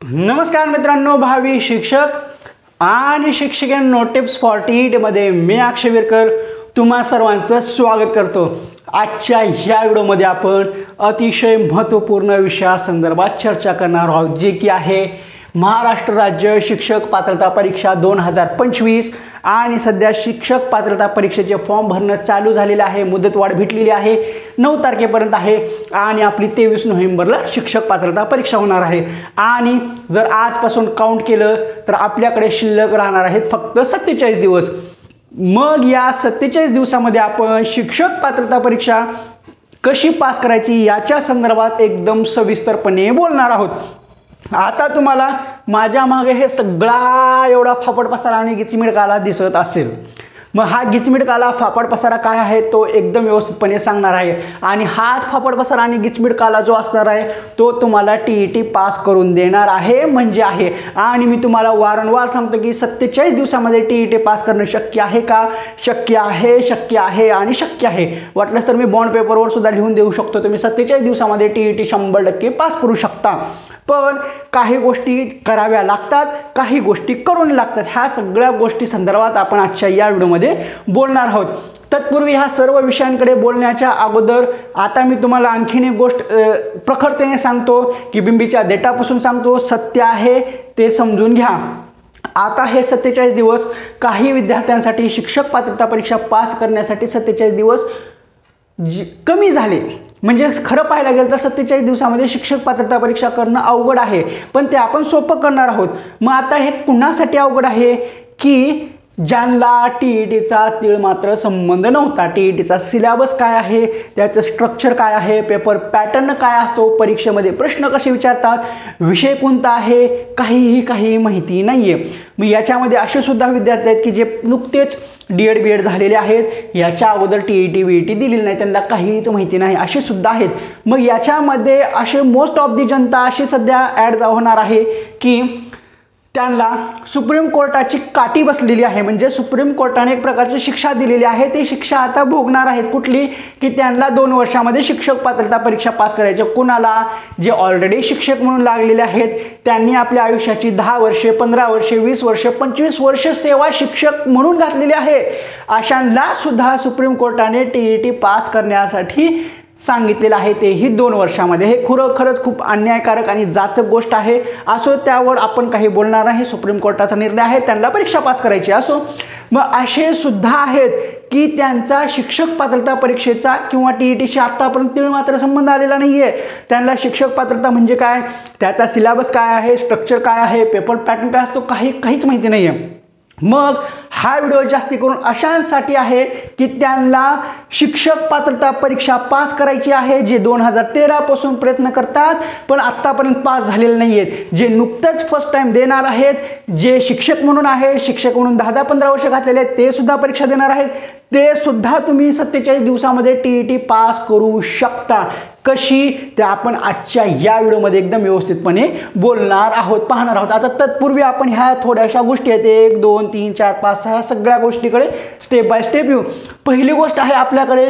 नमस्कार मित्रांनो, भावी शिक्षक आणि शिक्षिकांनो, टिप्स 48 मध्ये मी अक्षय विरकर तुम्हा सर्वांचं स्वागत करतो। आजच्या ह्या व्हिडिओमध्ये आपण अतिशय महत्त्वपूर्ण विषयासंदर्भात चर्चा करणार आहोत, जे की आहे महाराष्ट्र राज्य शिक्षक पात्रता परीक्षा 2025 आणि सध्या शिक्षक पात्रता परीक्षेचे फॉर्म भरणं चालू झालेलं आहे। मुदतवाढ भेटलेली आहे, 9 तारखेपर्यंत आहे आणि आपली 23 नोव्हेंबरला शिक्षक पात्रता परीक्षा होणार आहे। आणि जर आजपासून काउंट केलं तर आपल्याकडे शिल्लक राहणार आहेत फक्त 47 दिवस। मग या 47 दिवसामध्ये आपण शिक्षक पात्रता परीक्षा कशी पास करायची याच्या संदर्भात एकदम सविस्तरपणे बोलणार आहोत। आता तुम्हाला माझ्या मागे हे सगळा एवढा फापड पसारा आणि गिचमिड काला दिसत असेल। मग हा गिचमिड काला फापड पसारा काय आहे तो एकदम व्यवस्थितपणे सांगणार आहे। आणि हाच फापड पसारा आणि गिचमिड काला जो असणार आहे तो तुम्हाला टीईटी पास करून देणार आहे म्हणजे आहे। आणि मी तुम्हाला वारंवार सांगतो की 47 दिवसामध्ये टीईटी पास करणं शक्य आहे का? शक्य आहे, शक्य आहे आणि शक्य आहे। वाटल्यास तर मी बॉन्ड पेपरवर सुद्धा लिहून देऊ शकतो, तुम्ही 47 दिवसामध्ये टीईटी 100% पास करू शकता। पण काही गोष्टी कराव्या लागतात, काही गोष्टी करून लागतात। ह्या सगळ्या गोष्टी संदर्भात आपण आजच्या या व्हिडिओमध्ये बोलणार आहोत। तत्पूर्वी ह्या सर्व विषयांकडे बोलण्याच्या अगोदर आता मी तुम्हाला आणखीन एक गोष्ट प्रखरतेने सांगतो की बिंबीच्या डेटापासून सांगतो, सत्य आहे ते समजून घ्या। आता हे 47 दिवस काही विद्यार्थ्यांसाठी शिक्षक पात्रता परीक्षा पास करण्यासाठी 47 दिवस कमी झाले। म्हणजे खरं पाहायला गेलं तर 47 दिवसामध्ये शिक्षक पात्रता परीक्षा करणं अवघड आहे, पण ते आपण सोपं करणार आहोत। मग आता हे कुणासाठी अवघड आहे की ज्यांना टीईटीचा तीळ मात्र संबंध नव्हता। टीईटीचा सिलेबस काय आहे, त्याचं स्ट्रक्चर काय आहे, पेपर पॅटर्न काय असतो, परीक्षेमध्ये प्रश्न कसे विचारतात, विषय कोणता आहे, काही माहिती नाहीये। मग याच्यामध्ये असे सुद्धा विद्यार्थी आहेत की जे नुकतेच डीएड बीएड झालेले आहेत, याच्या अगोदर टीईटी बीईटी दिलेली नाही, त्यांना काहीच माहिती नाही, असे सुद्धा आहेत। मग याच्यामध्ये असे मोस्ट ऑफ दी जनता अशी सध्या ॲड होणार आहे की त्यांना सुप्रीम कोर्टाची काठी बसलेली आहे। म्हणजे सुप्रीम कोर्टाने एक प्रकारची शिक्षा दिलेली आहे, ती शिक्षा आता भोगणार आहेत। कुठली? की त्यांना 2 वर्षामध्ये शिक्षक पात्रता परीक्षा पास करायची। कुणाला? जे ऑलरेडी शिक्षक म्हणून लागलेले आहेत, त्यांनी आपल्या आयुष्याची 10 वर्षे 15 वर्षे 20 वर्षे 25 वर्ष सेवा शिक्षक म्हणून घातलेली आहे, अशांना सुद्धा सुप्रीम कोर्टाने टीईटी पास करण्यासाठी सांगितलेलं आहे, तेही 2 वर्षामध्ये। हे खरंच खूप अन्यायकारक आणि जाचक गोष्ट आहे। असो, त्यावर आपण काही बोलणार नाही, सुप्रीम कोर्टाचा निर्णय आहे, त्यांना परीक्षा पास करायची असो। मग असे सुद्धा आहेत की त्यांचा शिक्षक पात्रता परीक्षेचा किंवा टीईटीशी आतापर्यंत तीळ मात्र संबंध आलेला नाहीये। त्यांना शिक्षक पात्रता म्हणजे काय, त्याचा सिलेबस काय आहे, स्ट्रक्चर काय आहे, पेपर पॅटर्न काय असतो, काहीच माहिती नाहीये। मग हा व्हिडिओ जास्ती करून अशांसाठी आहे की त्यांना शिक्षक पात्रता परीक्षा पास करायची आहे, जे 2013 पासून प्रयत्न करतात पण आत्तापर्यंत पास झालेले नाही आहेत, जे नुकतेच फर्स्ट टाइम देणार आहेत, जे शिक्षक म्हणून आहे, शिक्षक म्हणून 10-15 वर्ष घातलेले आहेत, ते सुद्धा परीक्षा देणार आहेत। ते सुद्धा तुम्ही 47 दिवसामध्ये टीईटी पास करू शकता। कशी? ते आपण आजच्या या व्हिडिओमध्ये एकदम व्यवस्थितपणे बोलणार आहोत, पाहणार आहोत। आता तत्पूर्वी आपण ह्या थोड्याशा गोष्टी आहेत, 1 2 3 4 5 6 सगळ्या गोष्टीकडे स्टेप बाय स्टेप येऊ। पहिली गोष्ट आहे, आपल्याकडे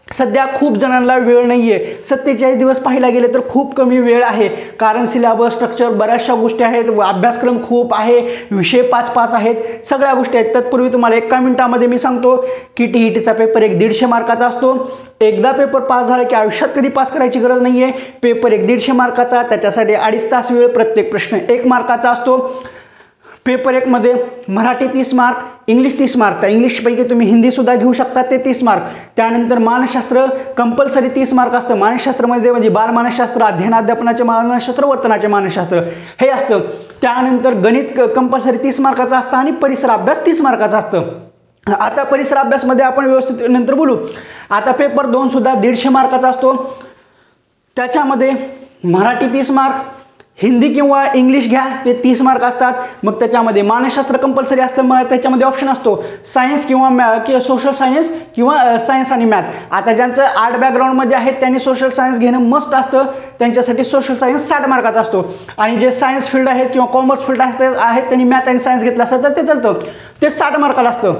सध्या खूप जणांना वेळ नाहीये। 47 दिवस पाहायला गेले तर खूप कमी वेळ आहे, कारण सिलेबस स्ट्रक्चर बऱ्याचशा गोष्टी आहेत, अभ्यासक्रम खूप आहे, विषय 5-5 आहेत, सगळ्या गोष्टी आहेत। तत्पूर्वी तुम्हाला 1 मिनिटामध्ये मी सांगतो की टीईटीचा पेपर 150 मार्काचा असतो। एकदा पेपर पास झाला की आयुष्यात कधी पास करायची गरज नाहीये। पेपर 150 मार्काचा, त्याच्यासाठी 2.5 तास वेळ, प्रत्येक प्रश्न 1 मार्काचा असतो। पेपर 1 मध्ये मराठी 30 मार्क, इंग्लिश 30 मार्क, त्या इंग्लिशपैकी तुम्ही हिंदी सुद्धा घेऊ शकता, ते 30 मार्क। त्यानंतर मानसशास्त्र कंपल्सरी 30 मार्क असतं। मानसशास्त्रामध्ये म्हणजे बालमानसशास्त्र, अध्ययनाध्यापनाचे मानसशास्त्र, वर्तनाचे मानसशास्त्र हे असतं। त्यानंतर गणित कंपल्सरी 30 मार्काचं असतं आणि परिसर अभ्यास 30 मार्काचा असतं। आता परिसर अभ्यासमध्ये आपण व्यवस्थित नंतर बोलू। आता पेपर 2 सुद्धा 150 मार्काचा असतो, त्याच्यामध्ये मराठी 30 मार्क, हिंदी किंवा इंग्लिश घ्या ते 30 मार्क असतात। मग त्याच्यामध्ये मानसशास्त्र कंपल्सरी असतं, मग त्याच्यामध्ये ऑप्शन असतो सायन्स किंवा सोशल सायन्स किंवा सायन्स आणि मॅथ। आता ज्यांचं आर्ट बॅकग्राऊंडमध्ये आहेत त्यांनी सोशल सायन्स घेणं मस्ट असतं, त्यांच्यासाठी सोशल सायन्स 60 मार्काचा असतो। आणि जे सायन्स फील्ड आहेत किंवा कॉमर्स फील्ड आहेत त्यांनी मॅथ आणि सायन्स घेतलं असतं तर ते चालतं, ते 60 मार्काला असतं।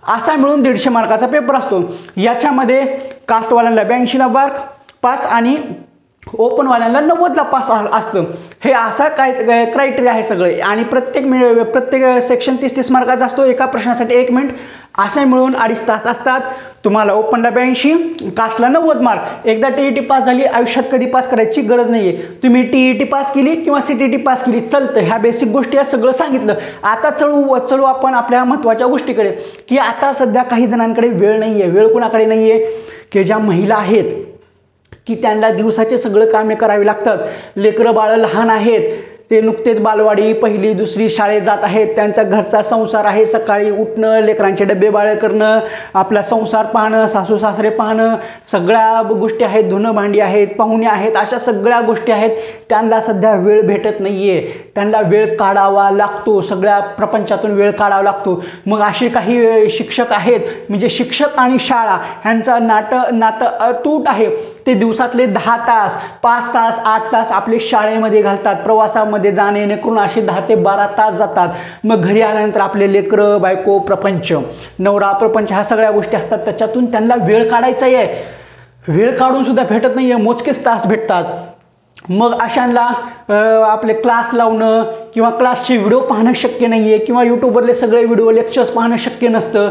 असा मिळून 150 मार्काचा पेपर असतो। याच्यामध्ये कास्टवाल्यांना 82 मार्क पास आणि ओपनवाल्यांना 90ला पास असतं. हे असा काय क्रायटेरिया आहे सगळे. आणि प्रत्येक सेक्शन 30-30 मार्काचा असतो. एका प्रश्नासाठी 1 मिनिट असे मिळून 2.5 तास असतात. तुम्हाला ओपनला 82, कास्टला 90 मार्क. एकदा TET पास झाली, आयुष्यात कधी पास करायची गरज नाही आहे. तुम्ही TET पास केली किंवा CTT पास केली चालतं. ह्या बेसिक गोष्टी या सगळं सांगितलं. आता चलू आपण आपल्या महत्त्वाच्या गोष्टीकडे, की आता सध्या काही जणांकडे वेळ नाही आहे. वेळ कुणाकडे नाही आहे? की ज्या महिला आहेत की त्यांना दिवसाचे सगळं कामे करावी लागतात. लेकरं बाळं लहान आहेत, ते नुकतेच बालवाडी 1ली 2री शाळेत जात आहेत. त्यांचा घरचा संसार आहे. सकाळी उठणं, लेकरांचे डबे बाळे करणं, आपला संसार पाहणं, सासू सासरे पाहणं, सगळ्या गोष्टी आहेत. धुणं भांडी आहेत, पाहुणे आहेत, अशा सगळ्या गोष्टी आहेत. त्यांना सध्या वेळ भेटत नाही आहे. त्यांना वेळ काढावा लागतो. सगळ्या प्रपंचातून वेळ काढावा लागतो. मग असे काही शिक्षक आहेत, म्हणजे शिक्षक आणि शाळा ह्यांचं नातं अतूट आहे. ते दिवसातले 10 तास, 5 तास, 8 तास आपले शाळेमध्ये घालतात. प्रवासामध्ये जाणे येणे करून असे 10 ते 12 तास जातात. मग घरी आल्यानंतर आपले लेकरं, बायको, प्रपंच, नवरा, प्रपंच, ह्या सगळ्या गोष्टी असतात. त्याच्यातून त्यांना वेळ काढायचा आहे. वेळ काढून सुद्धा भेटत नाही आहे. मोजकेच तास भेटतात. मग अशांना आपले क्लास लावणं किंवा क्लासचे व्हिडिओ पाहणं शक्य नाही आहे, किंवा यूट्यूबवरले सगळे व्हिडिओ लेक्चर्स पाहणं शक्य नसतं.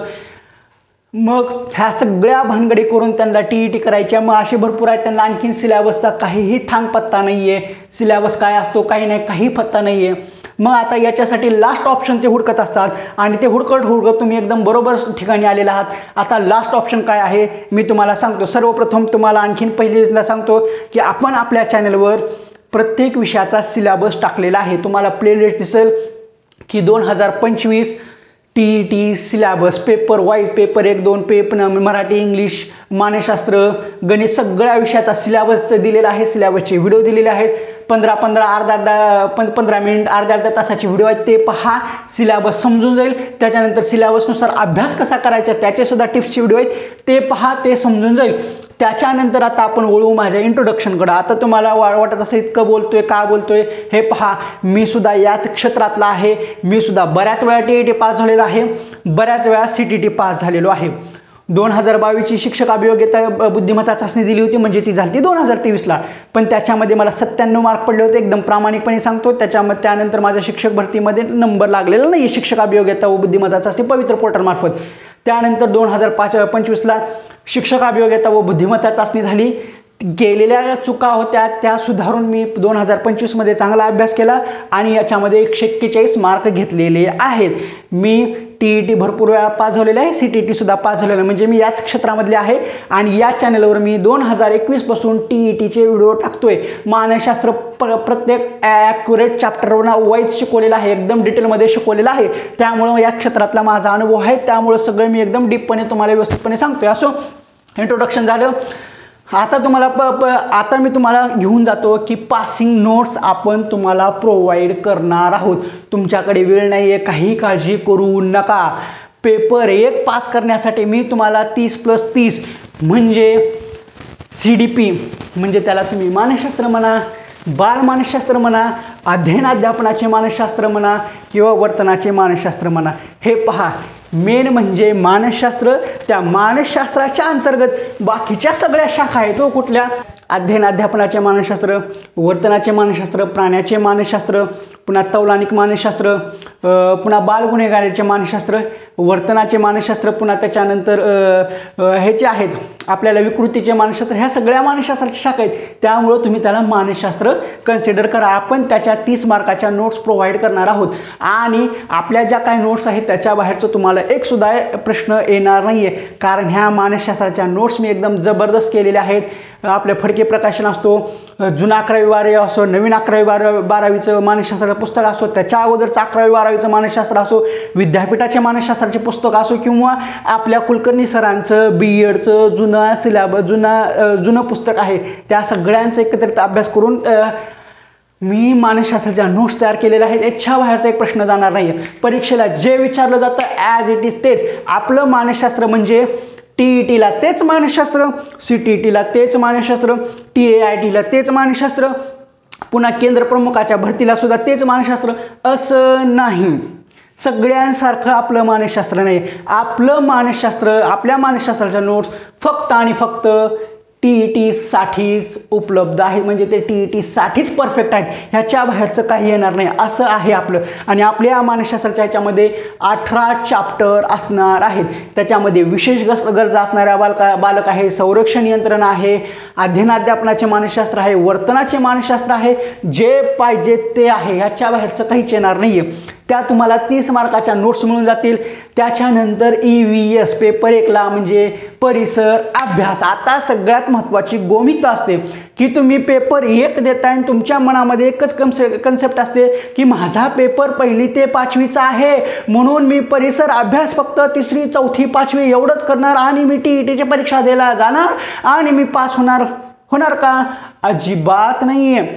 मग ह्या सगळ्या भानगडी करून त्यांना TET करायच्या. मग असे भरपूर आहेत. त्यांना आणखीन सिलेबसचा काहीही थांग पत्ता नाही आहे. सिलेबस काय असतो, काही नाही, काही पत्ता नाही आहे. मग आता याच्यासाठी लास्ट ऑप्शन ते हुडकत असतात. आणि ते हुडकत तुम्ही एकदम बरोबर ठिकाणी आलेला आहात. आता लास्ट ऑप्शन काय आहे मी तुम्हाला सांगतो. सर्वप्रथम तुम्हाला आणखीन पहिल्यांदा सांगतो की आपण आपल्या चॅनलवर प्रत्येक विषयाचा सिलेबस टाकलेला आहे. तुम्हाला प्लेलिस्ट दिसेल की 2025 TET syllabus paper wise, paper 1, 2, paper Marathi, English, मानसशास्त्र, गणित, सगळ्या विषयाचा सिलेबस दिलेला आहे. सिलेबसचे व्हिडिओ दिलेले आहेत. 15-15, अर्धा 15 मिनिट, अर्ध्या तासाचे व्हिडिओ आहेत. ते पहा, सिलेबस समजून जाईल. त्याच्यानंतर सिलेबसनुसार अभ्यास कसा करायचा त्याचेसुद्धा टिप्सचे व्हिडिओ आहेत. ते पहा, ते समजून जाईल. त्याच्यानंतर आता आपण वळू माझ्या इंट्रोडक्शनकडे. आता तुम्हाला वाटत असं इतकं बोलतोय, का बोलतोय, हे पहा. मी सुद्धा याच क्षेत्रातला आहे. मी सुद्धा बऱ्याच वेळा TET पास झालेलो आहे, बऱ्याच वेळा CTT पास झालेलो आहे. 2022ची शिक्षक अभियोग्यता बुद्धिमत्ता चाचणी दिली होती, म्हणजे ती झाली 2023ला. पण त्याच्यामध्ये मला 97 मार्क पडले होते. एकदम प्रामाणिकपणे सांगतो. त्यानंतर माझ्या शिक्षक भरतीमध्ये नंबर लागलेला नाही शिक्षक अभियोग्यता व बुद्धिमत्ता चाचणी पवित्र पोर्टलमार्फत. त्यानंतर 2025ला शिक्षक अभियोग्यता व बुद्धिमत्ता चाचणी झाली. केलेल्या चुका होत्या त्या सुधारून मी 2025मध्ये चांगला अभ्यास केला आणि याच्यामध्ये 141 मार्क घेतलेले आहेत. मी TET भरपूर वेळा पास झालेला आहे, CTT सुद्धा पास झालेला आहे. म्हणजे मी याच क्षेत्रामधले आहे. आणि या चॅनलवर मी 2021 पासून TETचे व्हिडिओ टाकतोय. मानसशास्त्र प्रत्येक ॲक्युरेट चॅप्टरवर वाईज शिकवलेलं आहे, एकदम डिटेलमध्ये शिकवलेलं आहे. त्यामुळं या क्षेत्रातला माझा अनुभव आहे. त्यामुळं सगळं मी एकदम डीपपणे तुम्हाला व्यवस्थितपणे सांगतोय. असो, इंट्रोडक्शन झालं. आता मी तुम्हाला घेऊन जातो की पासिंग नोट्स आपण तुम्हाला प्रोव्हाइड करणार आहोत. तुमच्याकडे वेळ नाही आहे, काही काळजी करू नका. पेपर 1 पास करण्यासाठी मी तुम्हाला 30+30 म्हणजे CDP, म्हणजे त्याला तुम्ही मानसशास्त्र म्हणा, बालमानसशास्त्र म्हणा, अध्ययनाध्यापनाचे मानसशास्त्र म्हणा किंवा वर्तनाचे मानसशास्त्र म्हणा. हे पहा, मेन म्हणजे मानसशास्त्र. त्या मानसशास्त्राच्या अंतर्गत बाकीच्या सगळ्या शाखा आहेत. तो कुठल्या? अध्ययन अध्यापनाचे मानसशास्त्र, वर्तनाचे मानसशास्त्र, प्राण्याचे मानसशास्त्र, पुन्हा तौलानिक मानसशास्त्र, पुन्हा बालगुन्हेगारीचे मानसशास्त्र, वर्तनाचे मानसशास्त्र, पुन्हा त्याच्यानंतर ह्याचे आहेत आपल्याला विकृतीचे मानसशास्त्र. ह्या सगळ्या मानसशास्त्राच्या शाखा आहेत. त्यामुळं तुम्ही त्याला मानसशास्त्र कन्सिडर करा. आपण त्याच्या 30 मार्काच्या नोट्स प्रोव्हाइड करणार आहोत. आणि आपल्या ज्या काही नोट्स आहेत त्याच्या बाहेरचं तुम्हाला एक सुद्धा प्रश्न येणार नाही आहे, कारण ह्या मानसशास्त्राच्या नोट्स मी एकदम जबरदस्त केलेल्या आहेत. आपले फडके प्रकाशन असतो, जुना 11वी-12वी असो, नवीन 11वी-12वीचं मानसशास्त्राचं पुस्तक असो, त्याच्या अगोदरचं 11वी-12वीचं मानसशास्त्र असो, विद्यापीठाचे मानसशास्त्राचे पुस्तक असो, किंवा आपल्या कुलकर्णी सरांचं BEdचं जुनं सिलेबस जुनं पुस्तक आहे, त्या सगळ्यांचा एकत्रित अभ्यास करून मी मानसशास्त्राच्या नोट्स तयार केलेल्या आहेत. याच्या बाहेरचा एक प्रश्न जाणार नाही आहे. परीक्षेला जे विचारलं जातं ॲज इट इज तेच. आपलं मानसशास्त्र म्हणजे TETला तेच मानसशास्त्र, CTTला तेच मानसशास्त्र, TAITला तेच मानसशास्त्र, पुन्हा केंद्र प्रमुखाच्या भरतीला सुद्धा तेच मानसशास्त्र असं नाही. सगळ्यांसारखं आपलं मानसशास्त्र नाही. आपलं मानसशास्त्र, आपल्या मानसशास्त्राच्या नोट्स फक्त आणि फक्त TET-साठीच उपलब्ध आहेत, म्हणजे ते TET-साठीच परफेक्ट आहेत, ह्याच्या बाहेरचं काही येणार नाही असं आहे आपलं. आणि आपल्या मानसशास्त्राच्या ह्याच्यामध्ये 18 चॅप्टर असणार आहेत. त्याच्यामध्ये विशेष गरजा असणाऱ्या बालक आहे, संरक्षण यंत्रणा आहे, अध्ययनाध्यापनाचे मानसशास्त्र आहे, वर्तनाचे मानसशास्त्र आहे, जे पाहिजे ते आहे, ह्याच्या बाहेरचं काहीच येणार नाही आहे. त्या तुम्हाला 30 मार्काच्या नोट्स मिळून जातील. त्याच्यानंतर EVS पेपर 1ला म्हणजे परिसर अभ्यास. आता सगळ्यात महत्त्वाची गोष्ट असते की तुम्ही पेपर 1 देताय आणि तुमच्या मनामध्ये एकच कन्सेप्ट असते की माझा पेपर 1ली ते 5वीचा आहे, म्हणून मी परिसर अभ्यास फक्त 3री 4थी 5वी एवढंच करणार आणि मी TETची परीक्षा द्यायला जाणार आणि मी पास होणार का? अजिबात नाही आहे.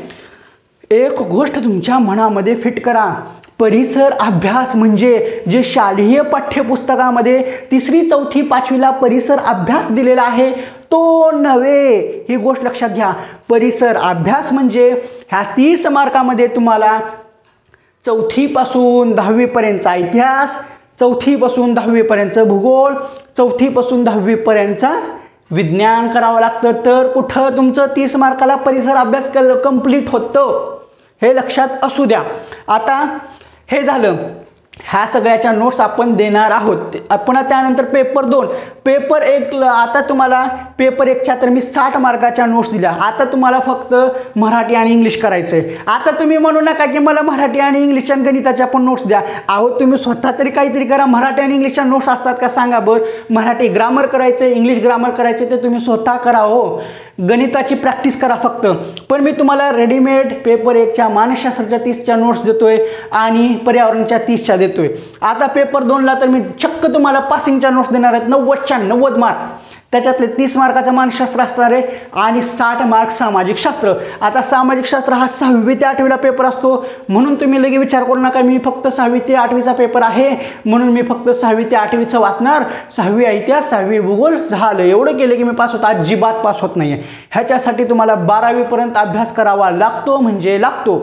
एक गोष्ट तुमच्या मनामध्ये फिट करा, परिसर अभ्यास म्हणजे जे शालेय पाठ्यपुस्तकामध्ये 3री 4थी 5वीला परिसर अभ्यास दिलेला आहे तो नव्हे. ही गोष्ट लक्षात घ्या. परिसर अभ्यास म्हणजे ह्या 30 मार्कामध्ये तुम्हाला 4थीपासून 10वीपर्यंतचा इतिहास, 4थीपासून 10वीपर्यंतचं भूगोल, 4थीपासून 10वीपर्यंतचा विज्ञान करावं लागतं. तर कुठं तुमचं 30 मार्काला परिसर अभ्यास कंप्लीट होतं हे लक्षात असू द्या. आता हे झालं, ह्या सगळ्याच्या नोट्स आपण देणार आहोत. पुन्हा त्यानंतर पेपर 2, पेपर 1 आता तुम्हाला पेपर 1च्या तर मी 60 मार्काच्या नोट्स दिल्या. आता तुम्हाला फक्त मराठी आणि इंग्लिश करायचं आहे. आता तुम्ही म्हणू नका की मला मराठी आणि इंग्लिश आणि गणिताच्या पण नोट्स द्या. अहो तुम्ही स्वतः तरी काहीतरी करा. मराठी आणि इंग्लिशच्या नोट्स असतात का सांगा बरं. मराठी ग्रामर करायचं, इंग्लिश ग्रामर करायचे ते तुम्ही स्वतः करा हो. गणिताची प्रॅक्टिस करा फक्त. पण मी तुम्हाला रेडीमेड पेपर 1च्या मानसशास्त्राच्या 30च्या नोट्स देतोय आणि पर्यावरणच्या 30च्या देतोय. आता पेपर 2ला तर मी चक्क तुम्हाला पासिंगच्या नोट्स देणार आहेत, 90च्या 90 मार्क. त्याच्यातले 30 मार्काचं मानसशास्त्र असणार आहे आणि 60 मार्क सामाजिक शास्त्र. आता सामाजिक शास्त्र हा 6वी ते 8वीला पेपर असतो, म्हणून तुम्ही लगेच विचार करू नका मी फक्त 6वी ते 8वीचा पेपर आहे म्हणून मी फक्त 6वी ते 8वीचं वाचणार, 6वी इतिहास 6वी भूगोल झालं एवढं केलं की मी पास होतो. अजिबात पास होत नाही आहे. ह्याच्यासाठी तुम्हाला 12वीपर्यंत अभ्यास करावा लागतो म्हणजे लागतो.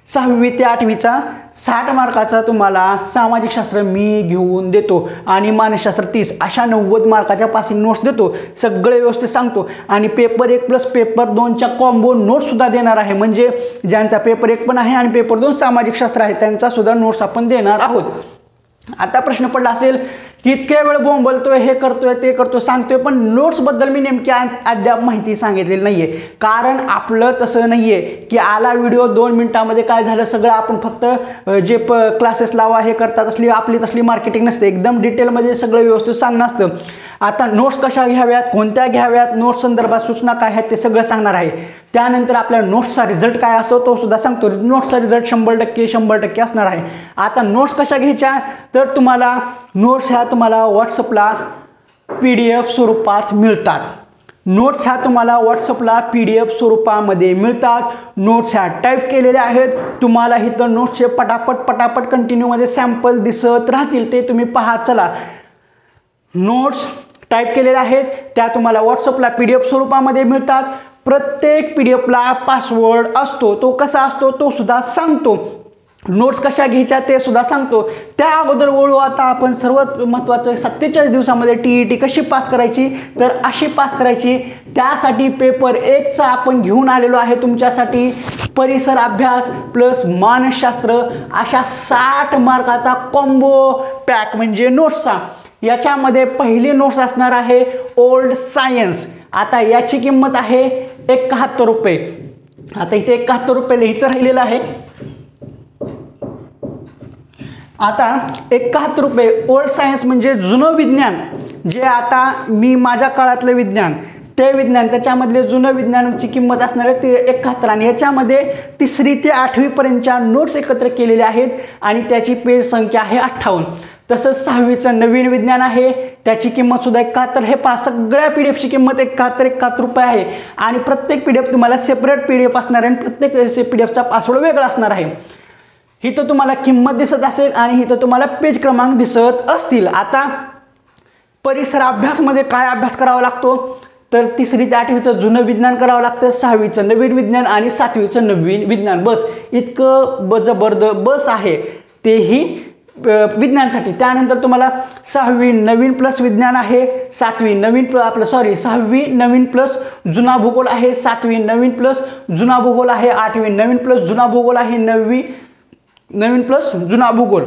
6वी ते 8वीचा 60 मार्काचा तुम्हाला सामाजिक शास्त्र मी घेऊन देतो आणि मानसशास्त्र 30, अशा 90 मार्काच्या पासिंग नोट्स देतो. सगळे व्यवस्थित सांगतो आणि पेपर 1 प्लस पेपर 2च्या कॉम्बो नोट्ससुद्धा देणार आहे. म्हणजे ज्यांचा पेपर 1 पण आहे आणि पेपर 2 सामाजिक शास्त्र आहे त्यांचासुद्धा नोट्स आपण देणार आहोत. आता प्रश्न पडला असेल की इतके वेळ बोंबलतोय, हे करतोय, ते करतोय, सांगतोय, पण नोट्सबद्दल मी नेमकी अद्याप माहिती सांगितलेली नाही आहे. कारण आपलं तसं नाही आहे की आला व्हिडिओ 2 मिनिटामध्ये काय झालं सगळं आपण फक्त जे क्लासेस लावा हे करतात आपली तसली मार्केटिंग नसते. एकदम डिटेलमध्ये सगळं व्यवस्थित सांगणं असतं. आता नोट्स कशा घ्याव्यात, कोणत्या घ्याव्यात, नोट्स संदर्भात सूचना काय आहेत ते सगळं सांगणार आहे. त्यानंतर आपल्या नोट्सचा रिझल्ट काय असतो तो सुद्धा सांगतो. नोट्सचा रिझल्ट 100% असणार आहे. आता नोट्स कशा घ्यायच्या तर तुम्हाला नोट्स ह्या तुम्हाला व्हॉट्सअपला PDF स्वरूपात मिळतात. नोट्स ह्या तुम्हाला व्हॉट्सअपला PDF स्वरूपामध्ये मिळतात. नोट्स ह्या टाईप केलेल्या आहेत. तुम्हाला इथं नोट्सचे पटापट कंटिन्यूमध्ये सॅम्पल दिसत राहतील, ते तुम्ही पहा. चला, नोट्स टाईप केलेल्या आहेत त्या तुम्हाला व्हॉट्सअपला PDF स्वरूपामध्ये मिळतात. प्रत्येक PDFला पासवर्ड असतो. तो कसा असतो तो सुद्धा सांगतो. नोट्स कशा घ्यायच्या ते सुद्धा सांगतो. त्या अगोदर वळू आता आपण सर्वात महत्त्वाचं 47 दिवसामध्ये TET कशी पास करायची तर अशी पास करायची. त्यासाठी पेपर 1चा आपण घेऊन आलेलो आहे तुमच्यासाठी परिसर अभ्यास प्लस मानसशास्त्र अशा 60 मार्काचा कॉम्बो पॅक म्हणजे नोट्सचा. याच्यामध्ये पहिली नोट्स असणार आहे ओल्ड सायन्स. आता याची किंमत आहे 71 रुपये. आता इथे 71 रुपये लिहायचं राहिलेलं आहे. आता 71 रुपये ओल्ड सायन्स म्हणजे जुनं विज्ञान, जे आता मी माझ्या काळातलं विज्ञान ते विज्ञान त्याच्यामधले जुनं विज्ञानाची किंमत असणार आहे ते 71. आणि याच्यामध्ये 3री ते 8वीपर्यंतच्या नोट्स एकत्र केलेल्या आहेत आणि त्याची पेज संख्या आहे 58. तसंच 6वीचं नवीन विज्ञान आहे त्याची किंमत सुद्धा 71. हे पहा सगळ्या PDFची किंमत 71 रुपये आहे. आणि प्रत्येक PDF तुम्हाला सेपरेट PDF असणार आहे आणि प्रत्येक PDFचा पासवर्ड वेगळा असणार आहे. इथं तुम्हाला किंमत दिसत असेल आणि इथं तुम्हाला पेज क्रमांक दिसत असतील. आता परिसर अभ्यासमध्ये काय अभ्यास करावा लागतो तर 3री ते 8वीचं जुनं विज्ञान करावं लागतं, 6वीचं नवीन विज्ञान आणि 7वीचं नवीन विज्ञान. बस इतकं जबरदस्त बस आहे. तेही विज्ञानसाठी. त्यानंतर तुम्हाला 6वी नवीन प्लस विज्ञान आहे, 7वी नवीन आपलं 6वी नवीन प्लस जुना भूगोल आहे, 7वी नवीन प्लस जुना भूगोल आहे, 8वी नवीन प्लस जुना भूगोल आहे, 9वी नवीन प्लस जुना भूगोल.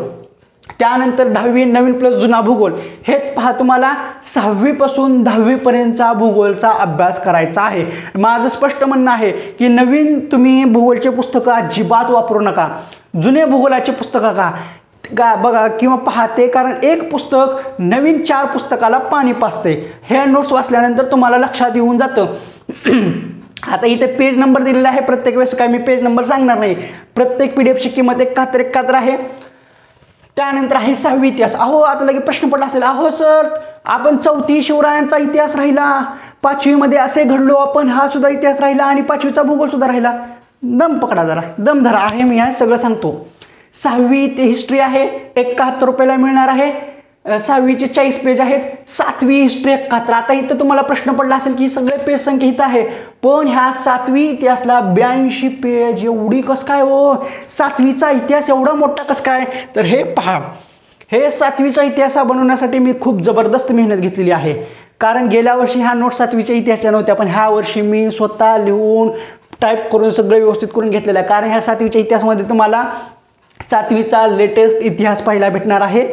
त्यानंतर 10वी नवीन प्लस जुना भूगोल. हे पहा तुम्हाला 6वी पासून 10वी पर्यंतचा भूगोलचा अभ्यास करायचा आहे. माझं स्पष्ट म्हणणं आहे की नवीन तुम्ही भूगोलचे पुस्तकं अजिबात वापरू नका. जुने भूगोलाचे पुस्तकं का बघा किंवा पाहते, कारण एक पुस्तक नवीन 4 पुस्तकाला पाणी पाजते. हे नोट्स वाचल्यानंतर तुम्हाला लक्षात येऊन जातं. आता इथे पेज नंबर दिलेला आहे. प्रत्येक वेळेस काय मी पेज नंबर सांगणार नाही. प्रत्येक पीडीएफची किंमत एकाहत्तर आहे. त्यानंतर आहे 6वी इतिहास. अहो आता लगे प्रश्न पडला असेल, अहो सर आपण 4थी शिवरायांचा इतिहास राहिला, 5वीमध्ये असे घडलो आपण, हा सुद्धा इतिहास राहिला आणि 5वीचा भूगोल सुद्धा राहिला. दम पकडा जरा, दम धरा आहे, मी हे सगळं सांगतो. 6वी ते हिस्ट्री आहे, 71 रुपयाला मिळणार आहे. 6वीचे 40 पेज आहेत. 7वी हिस्ट्री 71. आता इथं तुम्हाला प्रश्न पडला असेल की सगळे पेज संख्या इथं आहे, पण ह्या 7वी इतिहासला 82 पेज, एवढी कसं काय हो? 7वीचा इतिहास एवढा मोठा कसं काय? तर हे पहा, हे 7वीचा इतिहास बनवण्यासाठी मी खूप जबरदस्त मेहनत घेतलेली आहे. कारण गेल्या वर्षी ह्या नोट्स 7वीच्या इतिहासाच्या नव्हत्या, पण ह्या वर्षी मी स्वतः लिहून टाईप करून सगळं व्यवस्थित करून घेतलेलं आहे. कारण ह्या 7वीच्या इतिहासामध्ये तुम्हाला 7वीचा लेटेस्ट इतिहास पाहायला भेटणार आहे.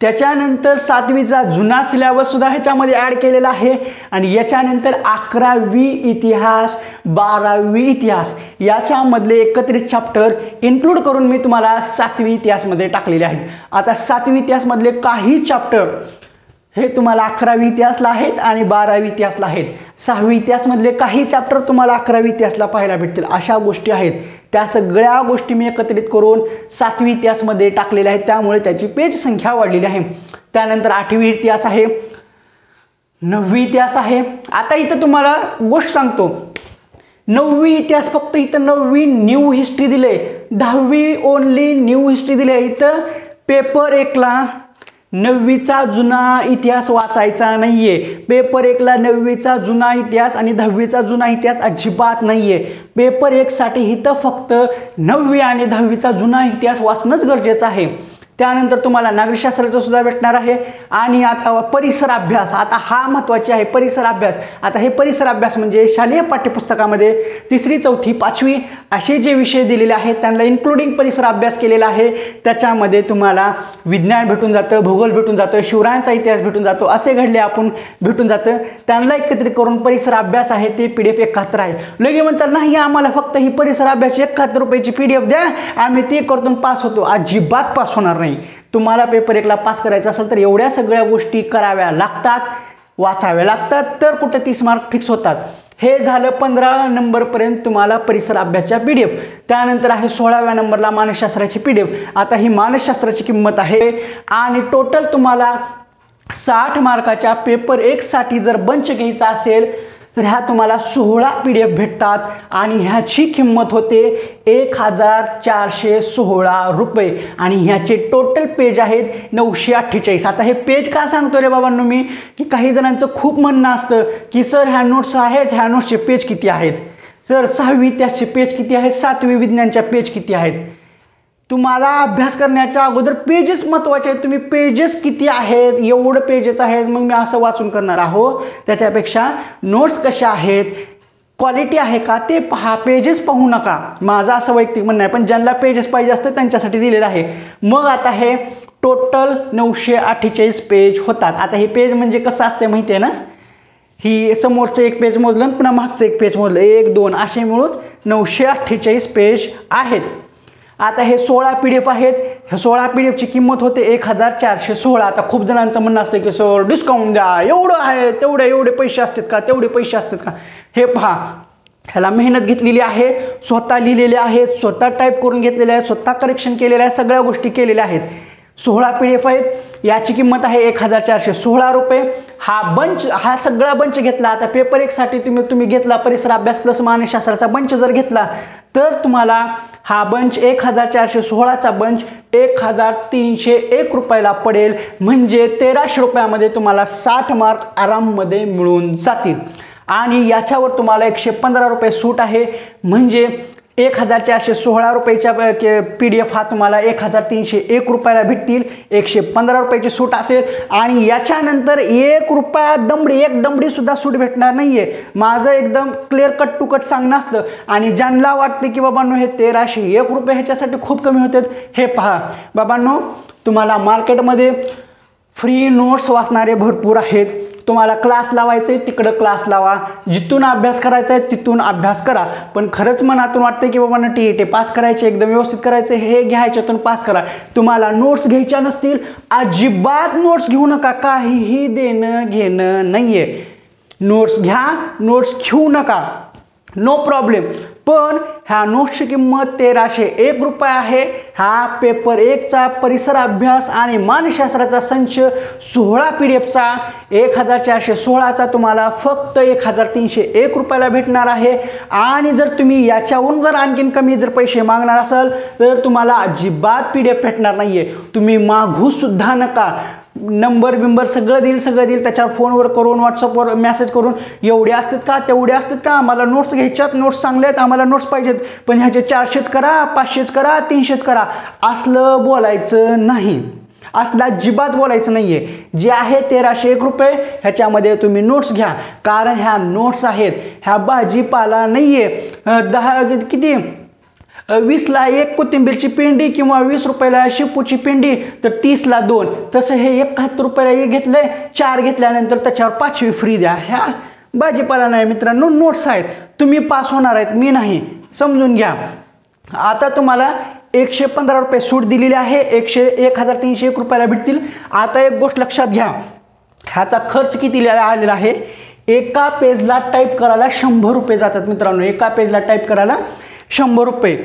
त्याच्यानंतर 7वीचा जुना सिलेबस सुद्धा ह्याच्यामध्ये ॲड केलेला आहे. आणि याच्यानंतर 11वी इतिहास, 12वी इतिहास याच्यामधले एकत्रित चॅप्टर इन्क्लूड करून मी तुम्हाला 7वी इतिहासमध्ये टाकलेले आहेत. आता 7वी इतिहासमधले काही चॅप्टर हे तुम्हाला 11वी इतिहासला आहेत आणि 12वी इतिहासला आहेत. 6वी इतिहासमधले काही चॅप्टर तुम्हाला 11वी इतिहासला पाहायला भेटतील. अशा गोष्टी आहेत. त्या सगळ्या गोष्टी मी एकत्रित करून 7वी इतिहासमध्ये टाकलेल्या आहेत. त्यामुळे त्याची पेज संख्या वाढलेली आहे. त्यानंतर 8वी इतिहास आहे, 9वी इतिहास आहे. आता इथं तुम्हाला गोष्ट सांगतो, 9वी इतिहास फक्त इथं 9वी न्यू हिस्ट्री दिले, 10वी ओनली न्यू हिस्ट्री दिले. इथं पेपर 1ला 9वीचा जुना इतिहास वाचायचा नाहीये. पेपर 1ला 9वीचा जुना इतिहास आणि 10वीचा जुना इतिहास अजिबात नाहीये. पेपर 1साठी इथं फक्त 9वी आणि 10वीचा जुना इतिहास वाचणंच गरजेचं आहे. त्यानंतर तुम्हाला नागरिकशास्त्राचं सुद्धा भेटणार आहे. आणि आता परिसर अभ्यास, आता हा महत्त्वाचे आहे. परिसर अभ्यास, आता हे परिसर अभ्यास म्हणजे शालेय पाठ्यपुस्तकामध्ये 3री 4थी 5वी असे जे विषय दिलेले आहेत त्यांना इन्क्लुडिंग परिसर अभ्यास केलेला आहे. त्याच्यामध्ये तुम्हाला विज्ञान भेटून जातं, भूगोल भेटून जातं, शिवरायांचा इतिहास भेटून जातो, असे घडले आपण भेटून जातं. त्यांना एकत्रित करून परिसर अभ्यास आहे ते PDF 71 आहे. लगे म्हणतात नाही आम्हाला फक्त ही परिसर अभ्यास 71 रुपयाची PDF द्या, आम्ही ते करतो पास होतो. अजिबात पास होणार नाही. तुम्हाला पेपर 1ला पास करायचा असेल तर एवढ्या सगळ्या गोष्टी कराव्या लागतात, वाचाव्या लागतात, तर कुठे 30 मार्क फिक्स होतात. हे झालं 15 नंबरपर्यंत तुम्हाला परिसर अभ्यासच्या PDF. त्यानंतर आहे 16व्या नंबरला मानसशास्त्राची PDF. आता ही मानसशास्त्राची किंमत आहे आणि टोटल तुम्हाला 60 मार्काच्या पेपर 1साठी जर बंच घ्यायचा असेल तर ह्या तुम्हाला 16 PDF भेटतात आणि ह्याची किंमत होते 1416 रुपये आणि ह्याचे टोटल पेज आहेत 948. आता हे पेज का सांगतो रे बाबांनो मी, की काही जणांचं खूप म्हणणं असतं की सर ह्या नोट्स आहेत, ह्या नोट्सचे पेज किती आहेत, सर 6वी इतिहासचे पेज किती आहेत, 7वी विज्ञानच्या पेज किती आहेत. तुम्हाला अभ्यास करण्याच्या अगोदर पेजेस महत्त्वाचे आहेत. तुम्ही पेजेस किती आहेत, एवढं पेजेस आहेत मग मी असं वाचून करणार आहो, त्याच्यापेक्षा नोट्स कशा आहेत, क्वालिटी आहे का ते पहा, पेजेस पाहू नका. माझं असं वैयक्तिक म्हणणं आहे, पण ज्यांना पेजेस पाहिजे असतं त्यांच्यासाठी दिलेलं आहे. मग आता हे टोटल 948 पेज होतात. आता हे पेज म्हणजे कसं असते माहिती आहे ना, ही समोरचं एक पेज मोजलं आणि पुन्हा मागचं एक पेज मोजलं, 1 2 असे मिळून 948 पेज आहेत. आता हे 16 PDF आहेत. ह्या 16 PDFची किंमत होते 1416. आता खूप जणांचं म्हणणं असतं की सर डिस्काउंट द्या, एवढं आहे एवढे पैसे असतात का, तेवढे पैसे असतात का. हे पहा, ह्याला मेहनत घेतलेली आहे, स्वतः लिहिलेले आहेत, स्वतः टाईप करून घेतलेले आहेत, स्वतः करेक्शन केलेलं आहे, सगळ्या गोष्टी केलेल्या आहेत. 16 PDF आहेत. याची किंमत आहे 1416 रुपये. हा सगळा बंच घेतला. आता पेपर 1साठी तुम्ही घेतला परिसर अभ्यास प्लस मानसशास्त्राचा बंच जर घेतला तर तुम्हाला हा बंच 1416चा बंच 1301 रुपयाला पडेल. म्हणजे 1300 रुपयामध्ये तुम्हाला 60 मार्क आराममध्ये मिळून जातील. आणि याच्यावर तुम्हाला 115 रुपये सूट आहे. म्हणजे 1416 रुपयाच्या PDF हा तुम्हाला 1301 रुपयाला भेटतील. 115 रुपयाची सूट असेल आणि याच्यानंतर एक दमडी सुद्धा सूट भेटणार नाहीये. माझं एकदम क्लिअर कट टू कट सांगणं असतं. आणि ज्यांना वाटते की बाबांनो हे 1301 रुपये ह्याच्यासाठी खूप कमी होतात, हे पहा बाबांनो, तुम्हाला मार्केटमध्ये फ्री नोट्स वाचणारे भरपूर आहेत. तुम्हाला क्लास लावायचे तिकडं क्लास लावा, जिथून अभ्यास करायचा आहे तिथून अभ्यास करा. पण खरंच मनातून वाटते की बाबा TET पास करायचे, एकदम व्यवस्थित करायचे, हे घ्यायच्यातून पास करा. तुम्हाला नोट्स घ्यायच्या नसतील, अजिबात नोट्स घेऊ नका, काहीही देणं घेणं नाहीये. नोट्स घ्या, नोट्स घेऊ नका, नो प्रॉब्लेम. पण ह्या नोट्सची किंमत 1301 रुपये आहे. हा पेपर 1चा परिसर अभ्यास आणि मानसशास्त्राचा संच 16 PDFचा 1416चा तुम्हाला फक्त 1301 रुपयाला भेटणार आहे. आणि जर तुम्ही याच्याहून जर आणखीन कमी जर पैसे मागणार असाल तर तुम्हाला अजिबात PDF भेटणार नाहीये. तुम्ही मागू सुद्धा नका. नंबर बिंबर सगळं देईल, त्याच्यावर फोनवर करून व्हॉट्सअपवर मेसेज करून एवढे असतात का तेवढे असतात का, आम्हाला नोट्स घ्यायच्यात, नोट्स चांगले आहेत, आम्हाला नोट्स पाहिजेत, पण ह्याचे 400च करा, 500च करा, 300च करा, असलं बोलायचं नाही. असलं अजिबात बोलायचं नाहीये. जे आहे 1301 रुपये ह्याच्यामध्ये तुम्ही नोट्स घ्या. कारण ह्या नोट्स आहेत, ह्या भाजीपाला नाहीये. 20ला 1 कोथिंबीरची पेंडी किंवा 20 रुपयाला शेपूची पेंडी तर 30ला 2. तसं हे 71 रुपयाला एक घेतलंय, 4 घेतल्यानंतर त्याच्यावर 5वी फ्री द्या. ह्या भाजीपाला नाही मित्रांनो, नोट्स आहेत. तुम्ही पास होणार आहेत, मी नाही, समजून घ्या. आता तुम्हाला 115 रुपये सूट दिलेली आहे. 1301 रुपयाला भेटतील. आता एक गोष्ट लक्षात घ्या, ह्याचा खर्च किती आलेला आहे. एका पेजला टाईप करायला 100 रुपये जातात मित्रांनो. एका पेजला टाईप करायला 100 रुपये.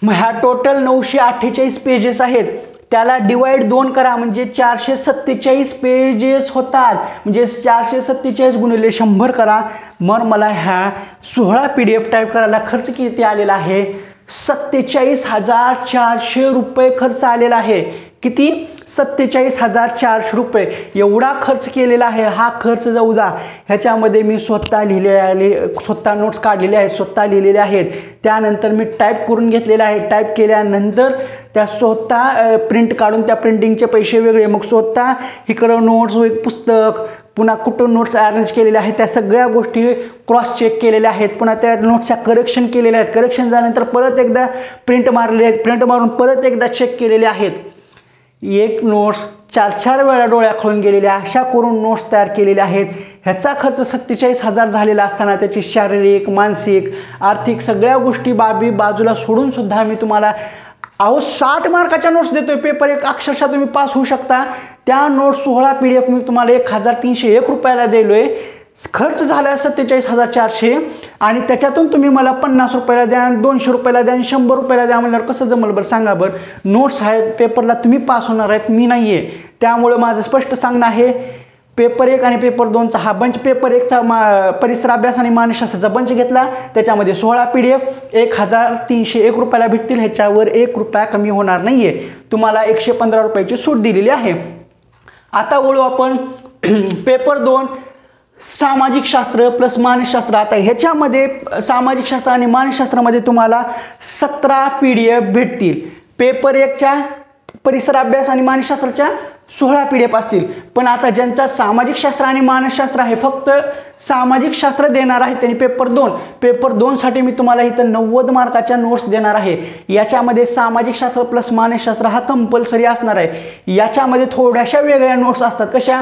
मग ह्या टोटल 948 पेजेस आहेत, त्याला डिवाइड 2 करा म्हणजे 447 पेजेस होतात. म्हणजे 447 गुणिले 100 करा. मग मला ह्या 16 PDF टाईप करायला खर्च किती आलेला आहे. 47,400 रुपये खर्च आलेला आहे. किती? 47,400 रुपये एवढा खर्च केलेला आहे. हा खर्च जाऊ द्या, ह्याच्यामध्ये मी स्वतः स्वतः नोट्स काढलेले आहेत, स्वतः लिहिलेले आहेत. त्यानंतर मी टाईप करून घेतलेले आहे. टाईप केल्यानंतर त्या स्वतः प्रिंट काढून त्या प्रिंटिंगचे पैसे वेगळे, मग स्वतः इकडं नोट्स व एक पुस्तक, पुन्हा कुठं नोट्स अरेंज केलेल्या आहेत, त्या सगळ्या गोष्टी क्रॉस चेक केलेल्या आहेत. पुन्हा त्या नोट्सच्या करेक्शन केलेल्या आहेत. करेक्शन झाल्यानंतर परत एकदा प्रिंट मारलेले आहेत. प्रिंट मारून परत एकदा चेक केलेले आहेत. एक नोट्स 4-4 वेळा डोळ्याखालून गेलेल्या अशा करून नोट्स तयार केलेले आहेत. ह्याचा खर्च 47,000 झालेला असताना त्याची शारीरिक, मानसिक, आर्थिक सगळ्या गोष्टी बाबी बाजूला सोडून सुद्धा मी तुम्हाला 60 मार्काच्या नोट्स देतोय. पेपर 1 अक्षरशः तुम्ही पास होऊ शकता. त्या नोट्स 16 PDF मी तुम्हाला 1301 रुपयाला दिलोय. खर्च झाला 47,400 आणि त्याच्यातून तुम्ही मला 50 रुपयाला द्या, 200 रुपयाला द्या, 100 रुपयाला द्या म्हणल्यावर कसं जमलं बरं सांगा बरं. नोट्स आहेत, पेपरला तुम्ही पास होणार आहेत, मी नाही आहे. त्यामुळे माझं स्पष्ट सांगणं आहे, पेपर 1 आणि पेपर 2चा हा बंच, पेपर 1चा परिसर अभ्यास आणि मानसशास्त्राचा बंच घेतला, त्याच्यामध्ये 16 PDF 1301 रुपयाला भेटतील. ह्याच्यावर 1 रुपया कमी होणार नाही आहे. तुम्हाला 115 रुपयाची सूट दिलेली आहे. आता वळू आपण पेपर 2 सामाजिक शास्त्र प्लस मानसशास्त्र. आता ह्याच्यामध्ये सामाजिक शास्त्र आणि मानसशास्त्रामध्ये तुम्हाला 17 PDF भेटतील. पेपर 1च्या परिसर अभ्यास आणि मानसशास्त्राच्या 16 PDF असतील. पण आता ज्यांचा सामाजिक शास्त्र आणि मानसशास्त्र आहे, फक्त सामाजिक शास्त्र देणार आहे त्यांनी पेपर 2 साठी मी तुम्हाला इथं 90 मार्काच्या नोट्स देणार आहे. याच्यामध्ये सामाजिक शास्त्र प्लस मानसशास्त्र हा कंपल्सरी असणार आहे. याच्यामध्ये थोड्याशा वेगळ्या नोट्स असतात. कशा?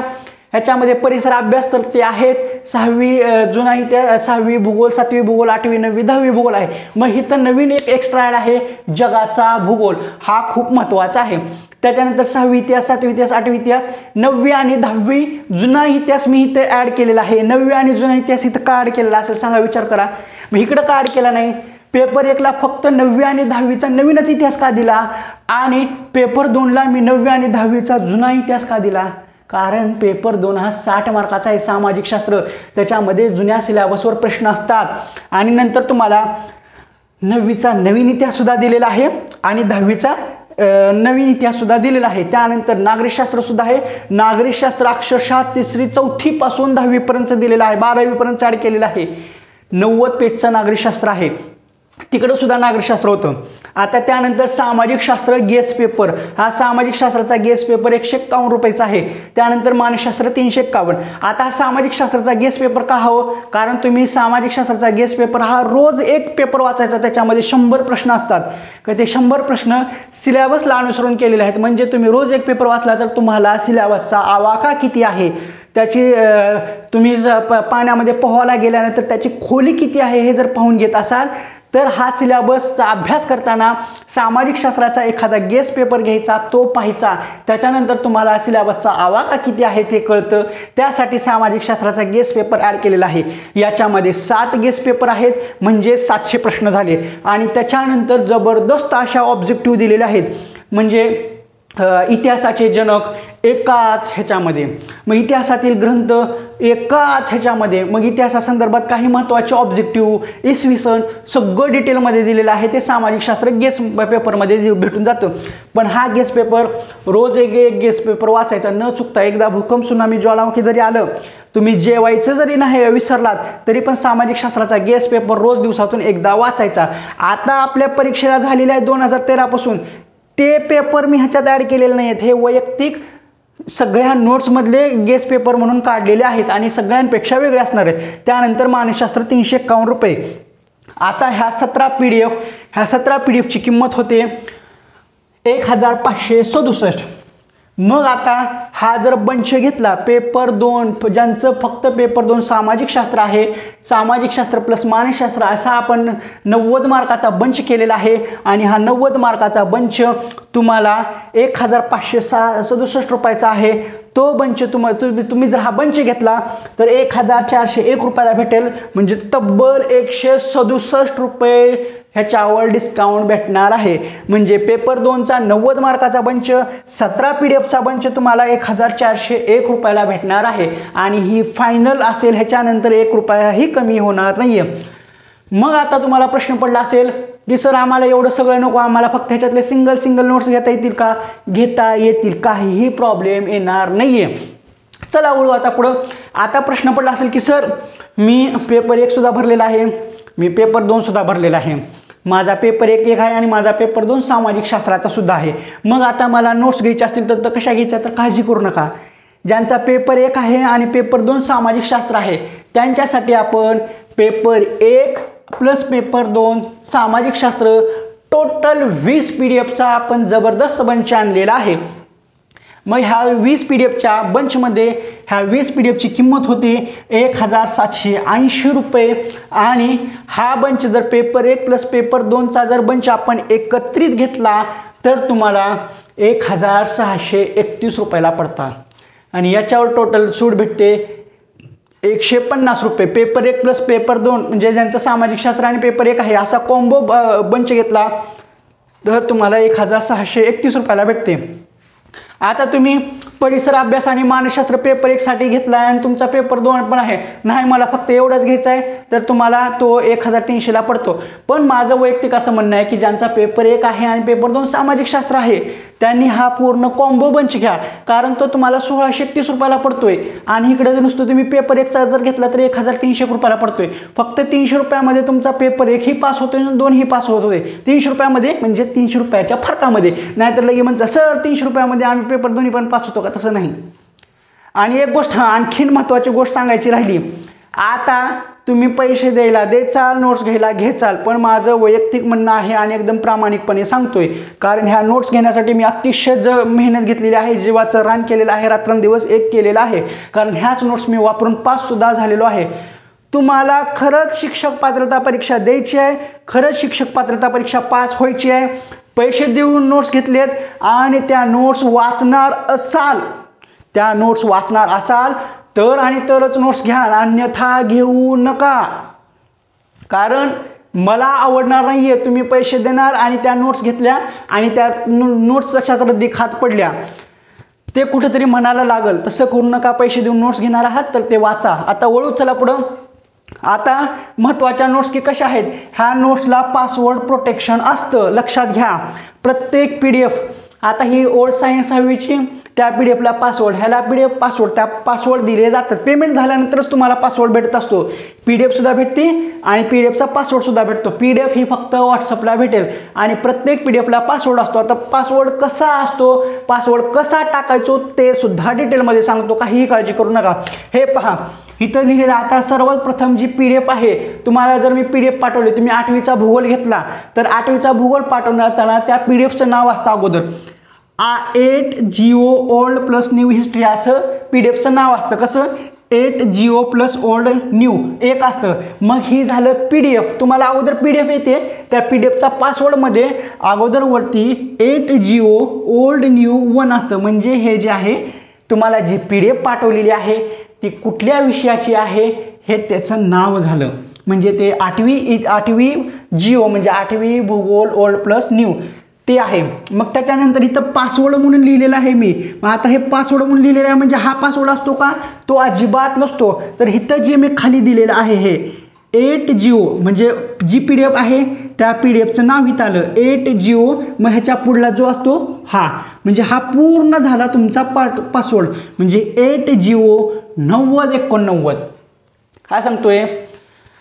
ह्याच्यामध्ये परिसर अभ्यास तर ते आहेत 6वी जुना इतिहास, 6वी भूगोल, 7वी भूगोल, 8वी 9वी 10वी भूगोल आहे. मग इथं नवीन एक एक्स्ट्रा ॲड आहे जगाचा भूगोल. हा खूप महत्त्वाचा आहे. त्याच्यानंतर 6वी इतिहास, 7वी इतिहास, 8वी इतिहास, 9वी आणि 10वी जुना इतिहास मी इथे ॲड केलेला आहे. 9वी आणि जुना इतिहास इथं का ॲड केलेला असेल सांगा, विचार करा. मग इकडं का ॲड केला नाही? पेपर 1ला फक्त 9वी आणि 10वीचा नवीनच इतिहास का दिला आणि पेपर 2ला मी 9वी आणि 10वीचा जुना इतिहास का दिला? कारण पेपर 2 हा 60 मार्काचा आहे सामाजिक शास्त्र. त्याच्यामध्ये जुन्या सिलेबसवर प्रश्न असतात आणि नंतर तुम्हाला 9वीचा नवीन इतिहास सुद्धा दिलेला आहे आणि 10वीचा नवीन इतिहास सुद्धा दिलेला आहे. त्यानंतर नागरिकशास्त्र सुद्धा आहे. नागरिकशास्त्र अक्षरशः 3री 4थी पासून 10वी पर्यंत दिलेलं आहे. 12वी पर्यंत ॲड केलेलं आहे. 90 पेजचं नागरिकशास्त्र आहे. तिकडं सुद्धा नागरिकशास्त्र होतं. आता त्यानंतर सामाजिक शास्त्र गेस्ट पेपर, हा सामाजिक शास्त्राचा गेस्ट पेपर 151 रुपयाचा आहे. त्यानंतर मानसशास्त्र 351. आता हा सामाजिक शास्त्राचा गेस्ट पेपर का हवं, कारण तुम्ही सामाजिक शास्त्राचा गेस्ट पेपर हा रोज एक पेपर वाचायचा, त्याच्यामध्ये 100 प्रश्न असतात. का ते 100 प्रश्न सिलेबसला अनुसरून केलेले आहेत. म्हणजे तुम्ही रोज एक पेपर वाचला तर तुम्हाला सिलेबसचा आवाका किती आहे, त्याची तुम्ही पाण्यामध्ये पोहायला गेल्यानंतर त्याची खोली किती आहे हे जर पाहून घेत असाल तर हा सिलेबसचा अभ्यास करताना सामाजिक शास्त्राचा एखादा गेस्ट पेपर घ्यायचा, तो पाहायचा. त्याच्यानंतर तुम्हाला सिलेबसचा आवाका किती आहे ते कळतं. त्यासाठी सामाजिक शास्त्राचा गेस्ट पेपर ॲड केलेला आहे. याच्यामध्ये 7 गेस्ट पेपर आहेत, म्हणजे 700 प्रश्न झाले. आणि त्याच्यानंतर जबरदस्त अशा ऑब्जेक्टिव्ह दिलेले आहेत. म्हणजे इतिहासाचे जनक एकाच ह्याच्यामध्ये, मग इतिहासातील ग्रंथ एकाच ह्याच्यामध्ये, मग इतिहासासंदर्भात काही महत्त्वाचे ऑब्जेक्टिव्ह, इसवी सन सगळं डिटेलमध्ये दिलेलं आहे. ते सामाजिक शास्त्र गेस्ट पेपरमध्ये भेटून जातं. पण हा गेस्ट पेपर रोज एक गेस्ट पेपर वाचायचा न चुकता. एकदा भूकंप, सुनामी, ज्वालामुखी जरी आलं, तुम्ही जेवायचं जरी नाही विसरलात तरी पण सामाजिक शास्त्राचा गेस्ट पेपर रोज दिवसातून एकदा वाचायचा. आता आपल्या परीक्षेला झालेल्या आहे 2013 पासून ते पेपर मी ह्याच्यात ॲड केलेले नाही आहेत. हे वैयक्तिक सगळ्या नोट्समधले गेस्ट पेपर म्हणून काढलेले आहेत आणि सगळ्यांपेक्षा वेगळे असणार आहेत. त्यानंतर मानसशास्त्र 351 रुपये. आता ह्या 17 PDF ची किंमत होते 1567. मग आता हा जर बंच घेतला पेपर 2, ज्यांचं फक्त पेपर 2 सामाजिक शास्त्र आहे, सामाजिक शास्त्र प्लस मानसशास्त्र असा आपण 90 मार्काचा बंच केलेला आहे. आणि हा 90 मार्काचा बंच तुम्हाला 1567 रुपयाचा आहे. तो बंच तुम्ही जर हा बंच घेतला तर 1401 रुपयाला भेटेल. म्हणजे तब्बल 167 रुपये ह्याच्यावर डिस्काउंट भेटणार आहे. म्हणजे पेपर 2चा 90 मार्काचा बंच, 17 PDFचा बंच तुम्हाला 1401 रुपयाला भेटणार आहे. आणि ही फायनल असेल, ह्याच्यानंतर 1 रुपयाही कमी होणार नाही आहे. मग आता तुम्हाला प्रश्न पडला असेल की सर आम्हाला एवढं सगळं नको, आम्हाला फक्त ह्याच्यातले सिंगल नोट्स घेता येतील का? घेता येतील, काहीही प्रॉब्लेम येणार नाही आहे. चला वळू आता पुढं. आता प्रश्न पडला असेल की सर मी पेपर 1 सुद्धा भरलेला आहे, मी पेपर 2 सुद्धा भरलेला आहे, माझा पेपर 1 आहे आणि माझा पेपर 2 सामाजिक शास्त्राचा सुद्धा आहे. मग आता मला नोट्स घ्यायचे असतील तर कशा घ्यायच्या? तर काळजी करू नका. ज्यांचा पेपर 1 आहे आणि पेपर 2 सामाजिक शास्त्र आहे त्यांच्यासाठी आपण पेपर 1 प्लस पेपर 2 सामाजिक शास्त्र टोटल 20 PDFचा आपण जबरदस्त बंच आणलेला आहे. मग ह्या 20 PDFच्या बंचमध्ये ह्या 20 PDFची किंमत होती 1780 रुपये. आणि हा बंच जर पेपर 1 प्लस पेपर 2चा जर बंच आपण एकत्रित घेतला तर तुम्हाला 1631 रुपयाला पडतात. आणि याच्यावर टोटल सूट भेटते 150 रुपये. पेपर 1 प्लस पेपर 2 म्हणजे ज्यांचं सामाजिक शास्त्र आणि पेपर 1 आहे असा कॉम्बो बंच घेतला तर तुम्हाला 1631 रुपयाला भेटते. आता तुम्ही परिसर अभ्यास आणि मानसशास्त्र पेपर 1 साठी घेतला आणि तुमचा पेपर 2 पण आहे, नाही मला फक्त एवढंच घ्यायचं आहे, तर तुम्हाला तो 1300ला पडतो. पण माझं वैयक्तिक असं म्हणणं आहे की ज्यांचा पेपर 1 आहे आणि पेपर 2 सामाजिक शास्त्र आहे त्यांनी हा पूर्ण कॉम्बो बंच घ्या, कारण तो तुम्हाला 1631 रुपयाला पडतोय. आणि इकडे जर नुसतं तुम्ही पेपर 1चा जर घेतला तर 1300 रुपयाला पडतोय. फक्त 300 रुपयामध्ये तुमचा पेपर 1 ही पास होतोय आणि 2 ही पास होतोय. 300 रुपयामध्ये म्हणजे 300 रुपयाच्या फरकामध्ये. नाहीतर लगे म्हणता सर 300 रुपयामध्ये आम्ही पेपर 2 पण पास होतो का? तसं नाही. आणि एक गोष्ट आणखीन महत्त्वाची गोष्ट सांगायची राहिली. आता तुम्ही पैसे द्यायला देचाल, नोट्स घ्यायला घेचाल, पण माझं वैयक्तिक म्हणणं आहे आणि एकदम प्रामाणिकपणे सांगतोय, कारण ह्या नोट्स घेण्यासाठी मी अतिशय मेहनत घेतलेली आहे, जीवाचं रान केलेलं आहे, रात्रंदिवस एक केलेला आहे. कारण ह्याच नोट्स मी वापरून पास सुद्धा झालेलो आहे. तुम्हाला खरंच शिक्षक पात्रता परीक्षा द्यायची आहे, खरंच शिक्षक पात्रता परीक्षा पास व्हायची आहे, पैसे देऊन नोट्स घेतलेत आणि त्या नोट्स वाचणार असाल तर आणि तरच नोट्स घ्या, अन्यथा घेऊ नका. कारण मला आवडणार नाही आहे तुम्ही पैसे देणार आणि त्या नोट्स घेतल्या आणि त्या नोट्स तशाच रद्दी खात पडल्या, ते कुठेतरी मनाला लागल. तसं करू नका. पैसे देऊन नोट्स घेणार आहात तर ते वाचा. आता वळू चला पुढं. आता महत्त्वाच्या नोट्स की कशा आहेत? ह्या नोट्सला पासवर्ड प्रोटेक्शन असतं, लक्षात घ्या. प्रत्येक PDF, आता ही ओल्ड सायन्स 6वीची त्या PDF पासवर्ड, ह्याला PDF पासवर्ड, त्या पासवर्ड दिले जातात. पेमेंट झाल्यानंतरच तुम्हाला पासवर्ड भेटत असतो. PDF सुद्धा भेटते आणि PDFचा पासवर्ड सुद्धा भेटतो. PDF ही फक्त व्हॉट्सअपला भेटेल आणि प्रत्येक PDFला पासवर्ड असतो. आता पासवर्ड कसा असतो, पासवर्ड कसा टाकायचो ते सुद्धा डिटेलमध्ये सांगतो, काहीही काळजी करू नका. हे पहा इथं लिहिलेलं. आता सर्वात प्रथम जी PDF आहे, तुम्हाला जर मी PDF पाठवली, तुम्ही 8वीचा भूगोल घेतला तर 8वीचा भूगोल पाठवताना त्या PDFचं नाव असतं अगोदर 8 GO old plus new history असं PDFचं नाव असतं. कसं 8 GO प्लस ओल्ड न्यू एक असतं. मग ही झालं PDF. तुम्हाला अगोदर PDF येते, त्या PDFचा पासवर्डमध्ये अगोदर वरती 8 GO ओल्ड न्यू 1 असतं. म्हणजे हे जे आहे तुम्हाला जी PDF पाठवलेली आहे ती कुठल्या विषयाची आहे हे त्याचं नाव झालं. म्हणजे ते 8वी GO म्हणजे 8वी भूगोल ओल्ड प्लस न्यू ते आहे. मग त्याच्यानंतर इथं पासवर्ड म्हणून लिहिलेलं आहे मी. मग आता हे पासवर्ड म्हणून लिहिलेलं आहे म्हणजे हा पासवर्ड असतो का, तो अजिबात नसतो. तर इथं जे मी खाली दिलेलं आहे हे 8 GO म्हणजे जी PDF आहे त्या PDFचं नाव इथं आलं 8 GO. मग ह्याच्या पुढला जो असतो हा म्हणजे हा पूर्ण झाला तुमचा पासवर्ड. म्हणजे 8 GO 9089. काय सांगतोय,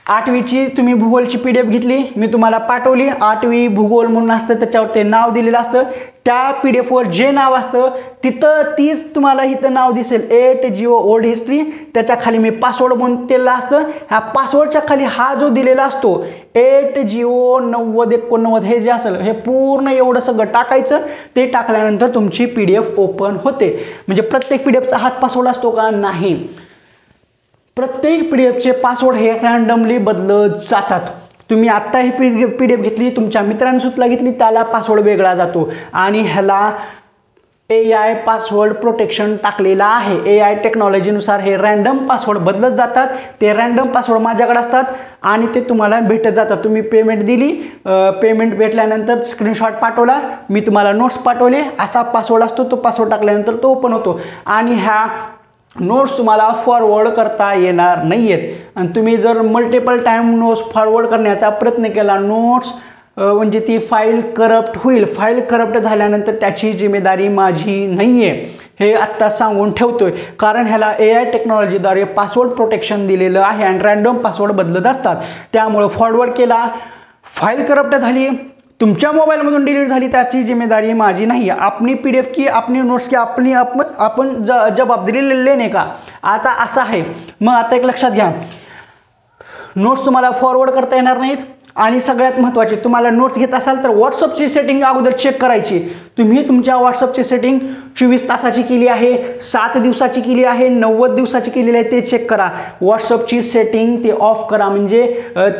8वीची तुम्ही भूगोलची PDF घेतली, मी तुम्हाला पाठवली. 8वी भूगोल म्हणून असतं, त्याच्यावर ते नाव दिलेलं असतं. त्या PDFवर जे नाव असतं तिथं तीच तुम्हाला इथं नाव दिसेल 8 GO ओल्ड हिस्ट्री. त्याच्या खाली मी पासवर्ड म्हणून दिलेलं असतं. ह्या पासवर्डच्या खाली हा जो दिलेला असतो 8 GO 9089 हे जे असेल हे पूर्ण एवढं सगळं टाकायचं. ते टाकल्यानंतर तुमची PDF ओपन होते. म्हणजे प्रत्येक PDFचा हाच पासवर्ड असतो का, नाही. प्रत्येक PDFचे पासवर्ड हे रँडमली बदलत जातात. तुम्ही आत्ता ही PDF घेतली, तुमच्या मित्रांनी सुद्धा घेतली, त्याला पासवर्ड वेगळा जातो आणि ह्याला AI पासवर्ड प्रोटेक्शन टाकलेला आहे. AI टेक्नॉलॉजीनुसार हे रँडम पासवर्ड बदलत जातात. ते रँडम पासवर्ड माझ्याकडे असतात आणि ते तुम्हाला भेटत जातात. तुम्ही पेमेंट दिली, पेमेंट भेटल्यानंतर स्क्रीनशॉट पाठवला, मी तुम्हाला नोट्स पाठवले, असा पासवर्ड असतो. तो पासवर्ड टाकल्यानंतर तो ओपन होतो आणि ह्या नोट्स तुम्हाला फॉरवर्ड करता येणार नाही आहेत. आणि तुम्ही जर मल्टिपल टाईम नोट्स फॉरवर्ड करण्याचा प्रयत्न केला, नोट्स म्हणजे ती फाईल करप्ट होईल. फाईल करप्ट झाल्यानंतर त्याची जिम्मेदारी माझी नाही आहे, हे आत्ता सांगून ठेवतोय. कारण ह्याला AI टेक्नॉलॉजीद्वारे पासवर्ड प्रोटेक्शन दिलेलं आहे आणि रँडम पासवर्ड बदलत असतात. त्यामुळे फॉरवर्ड केला, फाईल करप्ट झाली, तुमच्या मोबाईलमधून डिलीट झाली, त्याची जिम्मेदारी माझी नाही आहे. आपली PDF की आपली नोट्स की आपण जबाबदारी लेणे का. आता असं आहे. मग आता एक लक्षात घ्या, नोट्स तुम्हाला फॉरवर्ड करता येणार नाहीत आणि सगळ्यात महत्त्वाचे, तुम्हाला नोट्स घेत असाल तर व्हॉट्सअपची सेटिंग अगोदर चेक करायची. तुम्ही तुमच्या व्हॉट्सअपची सेटिंग 24 तासाची केली आहे, 7 दिवसाची केली आहे, 90 दिवसाची केलेली आहे, ते चेक करा. व्हॉट्सअपची सेटिंग ते ऑफ करा. म्हणजे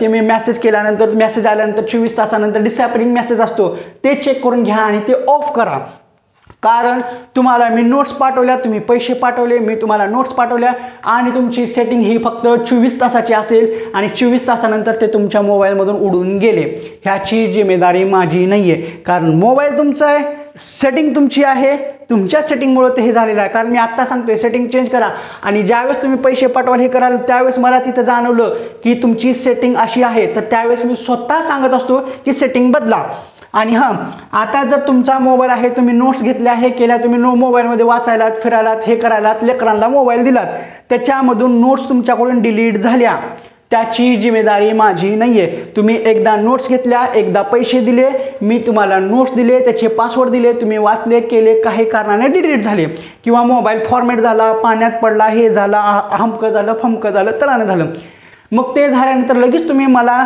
ते मी मेसेज केल्यानंतर, मेसेज आल्यानंतर 24 तासानंतर डिसअपिअरिंग मेसेज असतो, ते चेक करून घ्या आणि ते ऑफ करा. कारण तुम्हाला मी नोट्स पाठवल्या, तुम्ही पैसे पाठवले, मी तुम्हाला नोट्स पाठवल्या आणि तुमची सेटिंग ही फक्त 24 तासाची असेल आणि 24 तासानंतर ते तुमच्या मोबाईलमधून उडून गेले, ह्याची जिम्मेदारी माझी नाही आहे. कारण मोबाईल तुमचा आहे, सेटिंग तुमची आहे, तुमच्या सेटिंगमुळे ते हे झालेलं आहे. कारण मी आत्ता सांगतोय सेटिंग चेंज करा. आणि ज्यावेळेस तुम्ही पैसे पाठवाल हे कराल त्यावेळेस मला तिथं जाणवलं की तुमची सेटिंग अशी आहे, तर त्यावेळेस मी स्वतः सांगत असतो की सेटिंग बदला. आणि हां, आता जर तुमचा मोबाईल आहे, तुम्ही नोट्स घेतल्या हे केल्या, तुम्ही मोबाईलमध्ये वाचायलात, फिरायलात, हे करायलात, लेकरांना मोबाईल दिलात, त्याच्यामधून नोट्स तुमच्याकडून डिलीट झाल्या, त्याची जिम्मेदारी माझी नाही आहे. तुम्ही एकदा नोट्स घेतल्या, एकदा पैसे दिले, मी तुम्हाला नोट्स दिले, त्याचे पासवर्ड दिले, तुम्ही वाचले, केले, काही कारणाने डिलीट झाले किंवा मोबाईल फॉर्मॅट झाला, पाण्यात पडला, हे झालं, हमकं झालं, फमकं झालं, तलानं झालं. मग ते झाल्यानंतर लगेच तुम्ही मला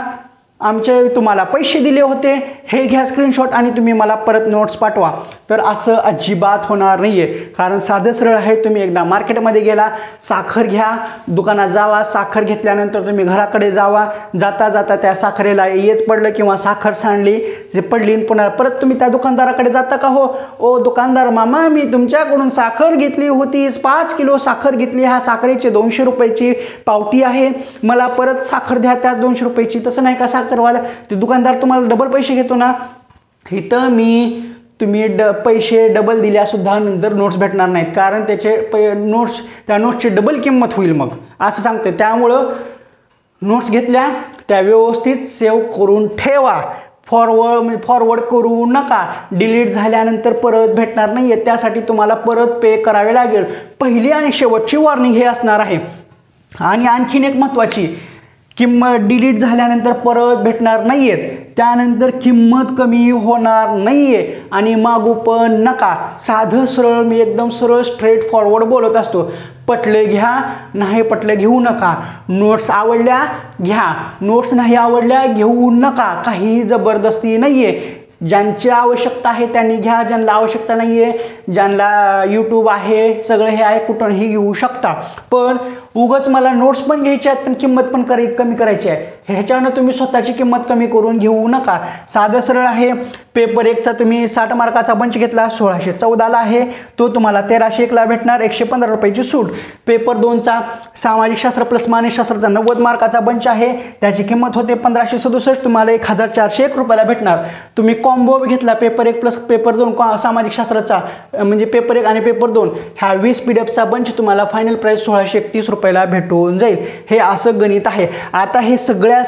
तुम्हाला पैसे दिले होते हे घ्या स्क्रीनशॉट आणि तुम्ही मला परत नोट्स पाठवा. तर असं अजिबात होणार नाही आहे. कारण साधं सरळ आहे, तुम्ही एकदा मार्केटमध्ये गेला, साखर घ्या, दुकानात जावा, साखर घेतल्यानंतर तुम्ही घराकडे जावा, जाता जाता त्या साखरेला येच पडलं किंवा साखर सांडली, जे पडली, पुन्हा परत तुम्ही त्या दुकानदाराकडे जाता का, हो ओ दुकानदार मामा, मी तुमच्याकडून साखर घेतली होती, 5 किलो साखर घेतली, ह्या साखरेची 200 रुपयाची पावती आहे, मला परत साखर द्या त्या 200 रुपयाची. तसं नाही का, साखरवाला ते दुकानदार तुम्हाला डबल पैसे घेतो ना. इथं तुम्ही पैसे डबल दिल्यासुद्धा नंतर नोट्स भेटणार नाहीत, कारण त्याचे त्या नोट्सची डबल किंमत होईल मग, असं सांगते. त्यामुळं नोट्स घेतल्या त्या व्यवस्थित सेव्ह करून ठेवा. फॉरवर्ड करू नका. डिलीट झाल्यानंतर परत भेटणार नाही आहे, त्यासाठी तुम्हाला परत पे करावे लागेल. पहिली आणि शेवटची वॉर्निंग हे असणार आहे. आणि आणखीन एक महत्त्वाची, किंमत डिलीट झाल्यानंतर परत भेटणार नाही आहेत, त्यानंतर किंमत कमी होणार नाही आहे. आणि मागू पण नका. साधं सरळ मी एकदम सरळ स्ट्रेट फॉरवर्ड बोलत असतो. पटले घ्या, नाही पटले घेऊ नका. नोट्स आवडल्या घ्या, नोट्स नाही आवडल्या घेऊ नका. काही जबरदस्ती नाही आहे. ज्यांची आवश्यकता आहे त्यांनी घ्या, ज्यांना आवश्यकता नाही आहे, ज्यांना यूट्यूब आहे सगळं हे आहे कुठूनही घेऊ शकता. पण उगाच मला नोट्स पण घ्यायचे आहेत पण किंमत पण कमी करायची आहे, ह्याच्यानं तुम्ही स्वतःची किंमत कमी करून घेऊ नका. साधं सरळ आहे. पेपर 1चा तुम्ही 60 मार्काचा बंच घेतला 1614ला आहे, तो तुम्हाला 1301ला भेटणार, 115 रुपयाची सूट. पेपर 2चा सामाजिक शास्त्र प्लस मानसशास्त्राचा 90 मार्काचा बंच आहे, त्याची किंमत होते 1567, तुम्हाला 1401 रुपयाला भेटणार. तुम्ही कॉम्बो घेतला पेपर 1 प्लस पेपर 2 सामाजिक शास्त्राचा, म्हणजे पेपर 1 आणि पेपर 2, ह्या 20 PDFचा बंच तुम्हाला फायनल प्राईस 1631 रुपयाला भेटून जाईल. हे असं गणित आहे. आता हे सगळ्या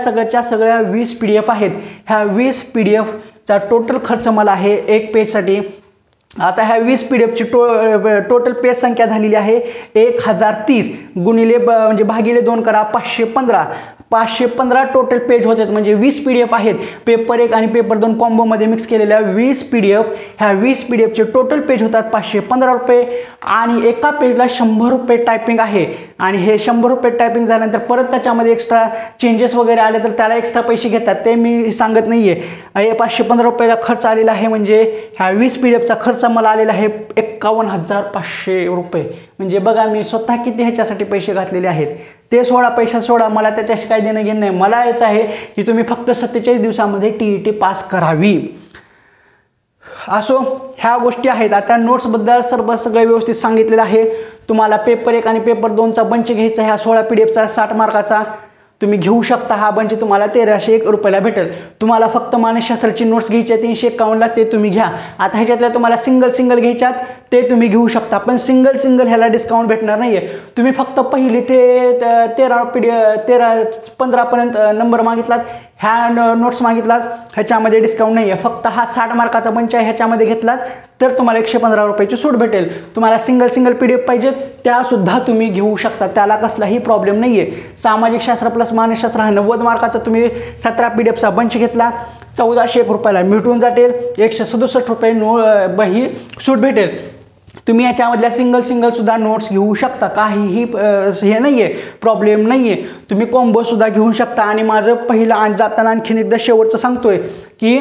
20 PDF आहेत. ह्या 20 PDFचा टोटल खर्च मला आहे एक पेजसाठी. आता ह्या 20 PDFची टोटल पेज संख्या झालेली आहे 1030 गुणिले म्हणजे भागिले 2 करा 515 टोटल पेज होतात. म्हणजे 20 PDF आहेत. पेपर 1 आणि पेपर 2 कॉम्बोमध्ये मिक्स केलेल्या 20 PDF. ह्या 20 PDFचे टोटल पेज होतात 515 रुपये. आणि एका पेजला 100 रुपये टायपिंग आहे. आणि हे 100 रुपये टायपिंग झाल्यानंतर परत त्याच्यामध्ये एक्स्ट्रा चेंजेस वगैरे आले तर त्याला एक्स्ट्रा पैसे घेतात, ते मी सांगत नाही आहे. 515 रुपयाला खर्च आलेला आहे. म्हणजे ह्या 20 PDFचा खर्च मला आलेला आहे 51,500 रुपये. म्हणजे बघा मी स्वतः किती ह्याच्यासाठी पैसे घातलेले आहेत. ते पैसा सोडा, मला त्याच्याशी काही देणं घेणं नाही. मला याचं आहे की तुम्ही फक्त 47 दिवसामध्ये TET पास करावी. असो, ह्या गोष्टी आहेत. आता नोट्सबद्दल सगळं व्यवस्थित सांगितलेलं आहे. तुम्हाला पेपर 1 आणि पेपर 2चा बंच घ्यायचा, ह्या 16 PDFचा 60 मार्काचा तुम्ही घेऊ शकता. हा बंच तुम्हाला 1301 रुपयाला भेटेल. तुम्हाला फक्त मानसशास्त्राची नोट्स घ्यायच्या 351ला, ते तुम्ही घ्या. आता ह्याच्यातल्या तुम्हाला सिंगल घ्यायच्यात ते तुम्ही घेऊ शकता, पण सिंगल ह्याला डिस्काउंट भेटणार नाही आहे. तुम्ही फक्त पहिली ते 15पर्यंत नंबर मागितलात, ह्या नोट्स मागितलात, ह्याच्यामध्ये डिस्काउंट नाही आहे. फक्त हा 60 मार्काचा बंच आहे, ह्याच्यामध्ये घेतलात तर तुम्हाला 115 रुपयाची सूट भेटेल. तुम्हाला सिंगल PDF पाहिजेत त्यासुद्धा तुम्ही घेऊ शकता, त्याला कसलाही प्रॉब्लेम नाही आहे. सामाजिक शास्त्र प्लस मानसशास्त्र हा 90 मार्काचा तुम्ही 17 PDFचा बंच घेतला 1401 रुपयाला मिळून जातील. 167 रुपये ही सूट भेटेल. तुम्ही याच्यामधल्या सिंगल नोट्स घेऊ शकता, काहीही हे नाही आहे, प्रॉब्लेम नाही आहे. तुम्ही कॉम्बोसुद्धा घेऊ शकता. आणि माझं पहिलं जाताना आणखीन एकदा शेवटचं सांगतोय की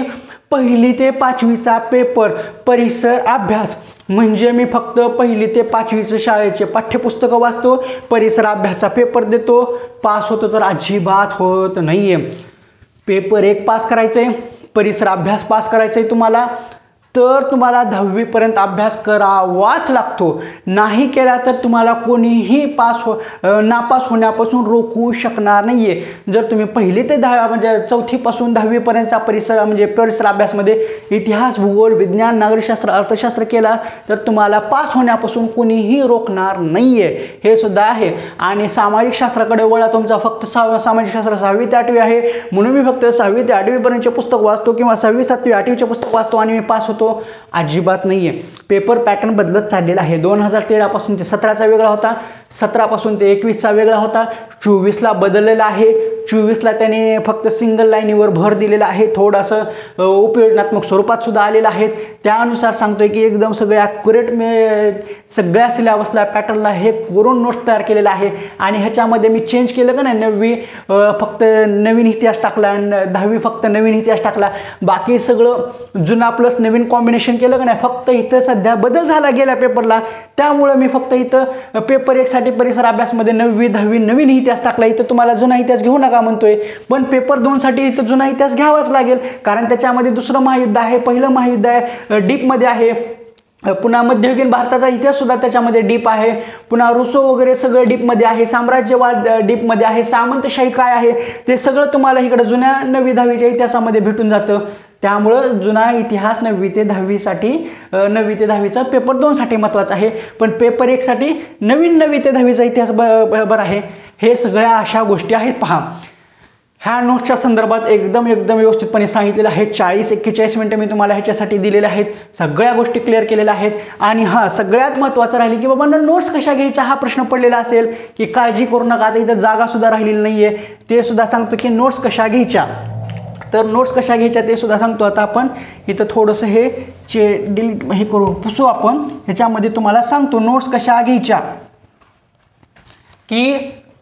1ली ते 5वीचा पेपर परिसर अभ्यास, म्हणजे मी फक्त 1ली ते 5वीचं शाळेचे पाठ्यपुस्तकं वाचतो, परिसर अभ्यासाचा पेपर देतो. पास होतो तर अजिबात होत नाही आहे. पेपर 1 पास करायचं आहे, परिसर अभ्यास पास करायचं आहे तुम्हाला, तर तुम्हाला 10वीपर्यंत अभ्यास करावाच लागतो. नाही केला तर तुम्हाला कोणीही नापास होण्यापासून रोखू शकणार नाही आहे. जर तुम्ही 1ली ते 10 म्हणजे 4थीपासून 10वीपर्यंतचा परिसर अभ्यासमध्ये इतिहास, भूगोल, विज्ञान, नागरिकशास्त्र, अर्थशास्त्र केला तर तुम्हाला पास होण्यापासून कोणीही रोखणार नाही आहे. हे सुद्धा आहे. आणि सामाजिक शास्त्राकडे वळा. तुमचा फक्त सामाजिक शास्त्र 6वी ते 8वी आहे, म्हणून मी फक्त 6वी ते 8वीपर्यंतचे पुस्तक वाचतो किंवा 6वी, 7वी, 8वीचे पुस्तक वाचतो आणि मी पास होतो, अजिबात नाही आहे. पेपर पॅटर्न बदलत चाललेला आहे. 2013 पासून ते 17चा वेगळा होता, 17 पासून ते 21चा वेगळा होता, 24ला बदललेला आहे. 24ला त्याने फक्त सिंगल लाईनीवर भर दिलेला आहे, थोडंसं उपयोजनात्मक स्वरूपात सुद्धा आलेलं आहे. त्यानुसार सांगतोय की एकदम सगळे ॲक्युरेट सगळ्या सिलेबसला पॅटर्नला हे करून नोट्स तयार केलेला आहे. आणि ह्याच्यामध्ये मी चेंज केलं का नाही, 9वी फक्त नवीन इतिहास टाकला, 10वी फक्त नवीन इतिहास टाकला, बाकी सगळं जुना प्लस नवीन कॉम्बिनेशन केलं का नाही. फक्त इथं सध्या बदल झाला गेल्या पेपरला, त्यामुळं मी फक्त इथं पेपर 1साठी परिसर अभ्यासमध्ये 9वी 10वी नवीन इतिहास टाकला. इथं तुम्हाला जुना इतिहास घेऊ नका म्हणतोय, पण पेपर 2साठी इथं जुना इतिहास घ्यावाच लागेल, कारण त्याच्यामध्ये दुसरं महायुद्ध आहे, पहिलं महायुद्ध आहे, डीपमध्ये आहे. पुन्हा मध्ययुगीन भारताचा इतिहास सुद्धा त्याच्यामध्ये डीप आहे. पुन्हा रुसो वगैरे सगळं डीपमध्ये आहे, साम्राज्यवाद डीपमध्ये आहे, सामंतशाही काय आहे ते सगळं तुम्हाला इकडं जुन्या 9वी 10वीच्या इतिहासामध्ये भेटून जातं. त्यामुळं जुना इतिहास 9वी ते 10वीसाठी 9वी ते 10वीचा पेपर 2साठी महत्त्वाचा आहे, पण पेपर 1साठी नवीन 9वी ते 10वीचा इतिहास बरं आहे. हे सगळ्या अशा गोष्टी आहेत. पहा, ह्या नोट्सच्या संदर्भात एकदम व्यवस्थितपणे सांगितलेलं आहे. 40-41 मिनटं मी तुम्हाला ह्याच्यासाठी दिलेले आहेत. सगळ्या गोष्टी क्लिअर केलेल्या आहेत. आणि हां, सगळ्यात महत्त्वाचं राहिले की बाबा नोट्स कशा घ्यायच्या हा प्रश्न पडलेला असेल की काळजी करू नका, आता इथं जागासुद्धा राहिलेली नाही आहे, ते सुद्धा सांगतो की नोट्स कशा घ्यायच्या. तर नोट्स कशा घ्यायच्या ते सुद्धा सांगतो. आता आपण इथं थोडंसं हे डिलीट हे करू पुसू आपण. ह्याच्यामध्ये तुम्हाला सांगतो नोट्स कशा घ्यायच्या. की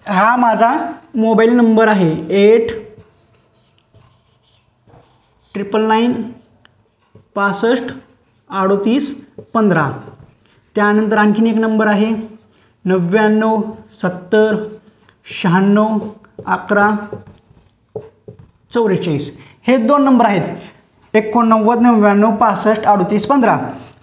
हा माझा मोबाईल नंबर आहे 899653815. त्यानंतर आणखीन एक नंबर आहे 9970961144. हे दोन नंबर आहेत. 8999653815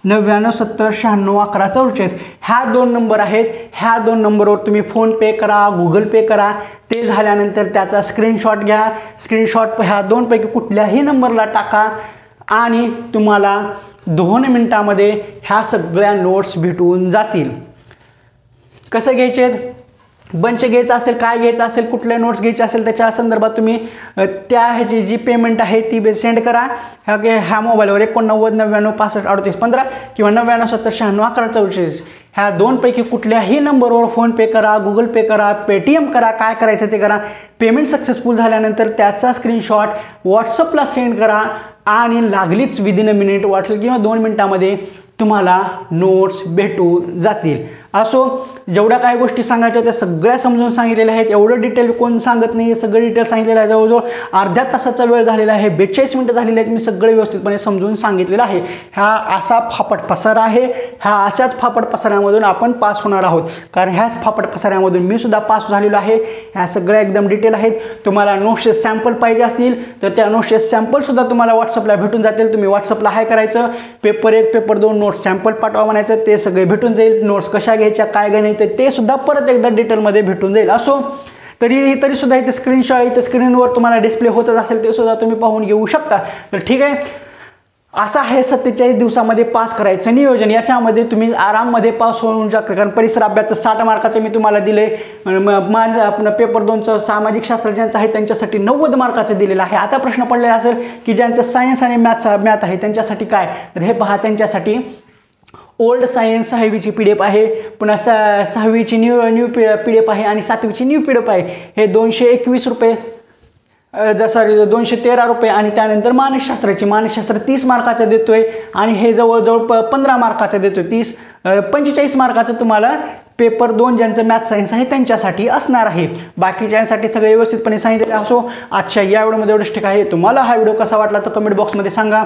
9970961144. ह्या दोन नंबर आहेत. ह्या दोन नंबरवर तुम्ही फोनपे करा, गुगल पे करा. ते झाल्यानंतर त्याचा स्क्रीनशॉट घ्या. स्क्रीनशॉट ह्या दोनपैकी कुठल्याही नंबरला टाका आणि तुम्हाला 2 मिनिटामध्ये ह्या सगळ्या नोट्स भेटून जातील. कसं घ्यायचे आहेत, बंच घ्यायचा असेल, काय घ्यायचं असेल, कुठल्या नोट्स घ्यायचे असेल त्याच्या संदर्भात तुम्ही त्या ह्याची जी पेमेंट आहे ती सेंड करा ह्या मोबाईलवर 8999653815 किंवा 9970961144. ह्या दोनपैकी कुठल्याही नंबरवर फोनपे करा, गुगल पे करा, पेटीएम करा, काय करायचं ते करा. पेमेंट सक्सेसफुल झाल्यानंतर त्याचा स्क्रीनशॉट व्हॉट्सअपला सेंड करा आणि लागलीच विदिन अ मिनिट व्हॉट्सअप किंवा 2 मिनिटामध्ये तुम्हाला नोट्स भेटून जातील. असो, जेवढ्या काही गोष्टी सांगायच्या त्या सगळ्या समजून सांगितलेल्या आहेत. एवढं डिटेल कोण सांगत नाही, सगळं डिटेल सांगितलेलं आहे. जवळजवळ अर्ध्या तासाचा वेळ झालेला आहे, 42 मिनिटं झालेली आहेत. मी सगळे व्यवस्थितपणे समजून सांगितलेलं आहे. हा असा फापट पसारा आहे. ह्या अशाच फापट पसाऱ्यामधून आपण पास होणार आहोत, कारण ह्याच फापट पसाऱ्यामधून मी सुद्धा पास झालेलो आहे. ह्या सगळ्या एकदम डिटेल आहेत. तुम्हाला नोट्सचे सॅम्पल पाहिजे असतील तर त्या नोट्सचे सॅम्पलसुद्धा तुम्हाला व्हॉट्सअपला भेटून जातील. तुम्ही व्हॉट्सअपला हाय करायचं, पेपर 1 पेपर 2 नोट्स सॅम्पल पाठवा म्हणायचं, ते सगळे भेटून जाईल. नोट्स कशा घ्यायच्या, काय घ्यायचं ते सुद्धा परत एकदा डिटेलमध्ये भेटून जाईल. असो, तरीसुद्धा इथे स्क्रीनशॉट इथे स्क्रीनवर तुम्हाला डिस्प्ले होतच असेल ते सुद्धा तुम्ही पाहून घेऊ शकता. तर ठीक आहे, असं आहे 47 दिवसामध्ये पास करायचं नियोजन. याच्यामध्ये तुम्ही आराममध्ये पास होऊन शकता, कारण परिसर अभ्यासचं 60 मार्काचं मी तुम्हाला दिले. माझं आपलं पेपर 2चं सामाजिक शास्त्र ज्यांचं आहे त्यांच्यासाठी 90 मार्काचं दिलेलं आहे. आता प्रश्न पडलेला असेल की ज्यांचं सायन्स आणि मॅथ आहे त्यांच्यासाठी काय, तर हे पहा, त्यांच्यासाठी ओल्ड सायन्स 6वीची PDF आहे, पुन्हा 6वीची न्यू PDF आहे आणि 7वीची न्यू PDF आहे. हे 221 रुपये सॉरी 213 रुपये. आणि त्यानंतर मानसशास्त्र 30 मार्काचं देतोय आणि हे जवळजवळ 15 मार्काचं देतोय. 45 मार्काचं तुम्हाला पेपर 2 ज्यांचं मॅथ सायन्स आहे त्यांच्यासाठी असणार आहे. बाकीच्यांसाठी सगळे व्यवस्थितपणे सांगितलेलं. असो, आजच्या या व्हिडिओमध्ये एवढंच ठीक आहे. तुम्हाला हा व्हिडिओ कसा वाटला तर कमेंट बॉक्समध्ये सांगा.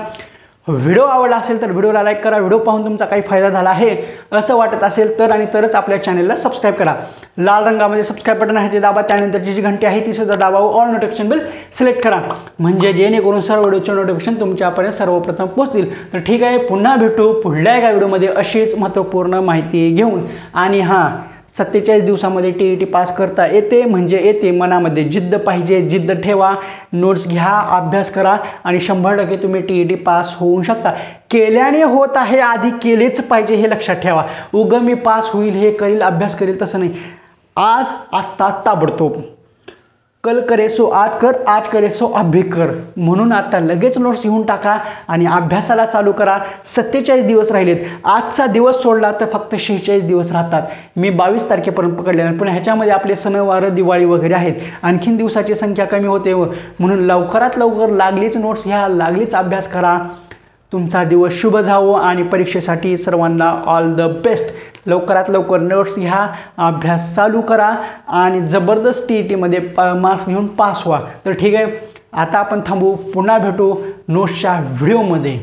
व्हिडिओ आवडला असेल तर व्हिडिओला लाईक करा. व्हिडिओ पाहून तुमचा काही फायदा झाला आहे असं वाटत असेल तर आणि तरच आपल्या चॅनलला सबस्क्राईब करा. लाल रंगामध्ये सबस्क्राईब बटन आहे ते दाबा. त्यानंतरची जी घंटी आहे ती सुद्धा दाबा. ऑल नोटिफिकेशन बिल सिलेक्ट करा, म्हणजे जेणेकरून सर्व व्हिडिओचे नोटिफिकेशन तुमच्यापर्यंत सर्वप्रथम पोहोचतील. तर ठीक आहे, पुन्हा भेटू पुढल्या एका व्हिडिओमध्ये अशीच महत्त्वपूर्ण माहिती घेऊन. आणि हां, 47 दिवसामध्ये TET पास करता येते म्हणजे येते. मनामध्ये जिद्द पाहिजे, जिद्द ठेवा, नोट्स घ्या, अभ्यास करा आणि 100% तुम्ही TET पास होऊ शकता. केल्याने होत आहे, आधी केलेच पाहिजे हे लक्षात ठेवा. उगं मी पास होईल, हे करील, अभ्यास करेल तसं नाही. आज आत्ता ताबडतोब, कल करे सो आज कर, आज करे सो अभी कर. म्हणून आता लगेच नोट्स घेऊन टाका आणि अभ्यासाला चालू करा. 47 दिवस राहिलेत. आजचा दिवस सोडला तर फक्त 46 दिवस राहतात. मी 22 तारखेपर्यंत पकडले, पण ह्याच्यामध्ये आपले सणवार, दिवाळी वगैरे आहेत. आणखीन दिवसाची संख्या कमी होते. म्हणून लवकरात लवकर लागलीच नोट्स घ्या, लागलीच अभ्यास करा. तुमचा दिवस शुभ जावो आणि परीक्षेसाठी सर्वांना ऑल द बेस्ट. लवकरात लवकर नोट्स घ्या, अभ्यास चालू करा आणि जबरदस्त TETमध्ये मार्क्स घेऊन पास व्हा. तर ठीक आहे, आता आपण थांबू, पुन्हा भेटू नोट्सच्या व्हिडिओमध्ये.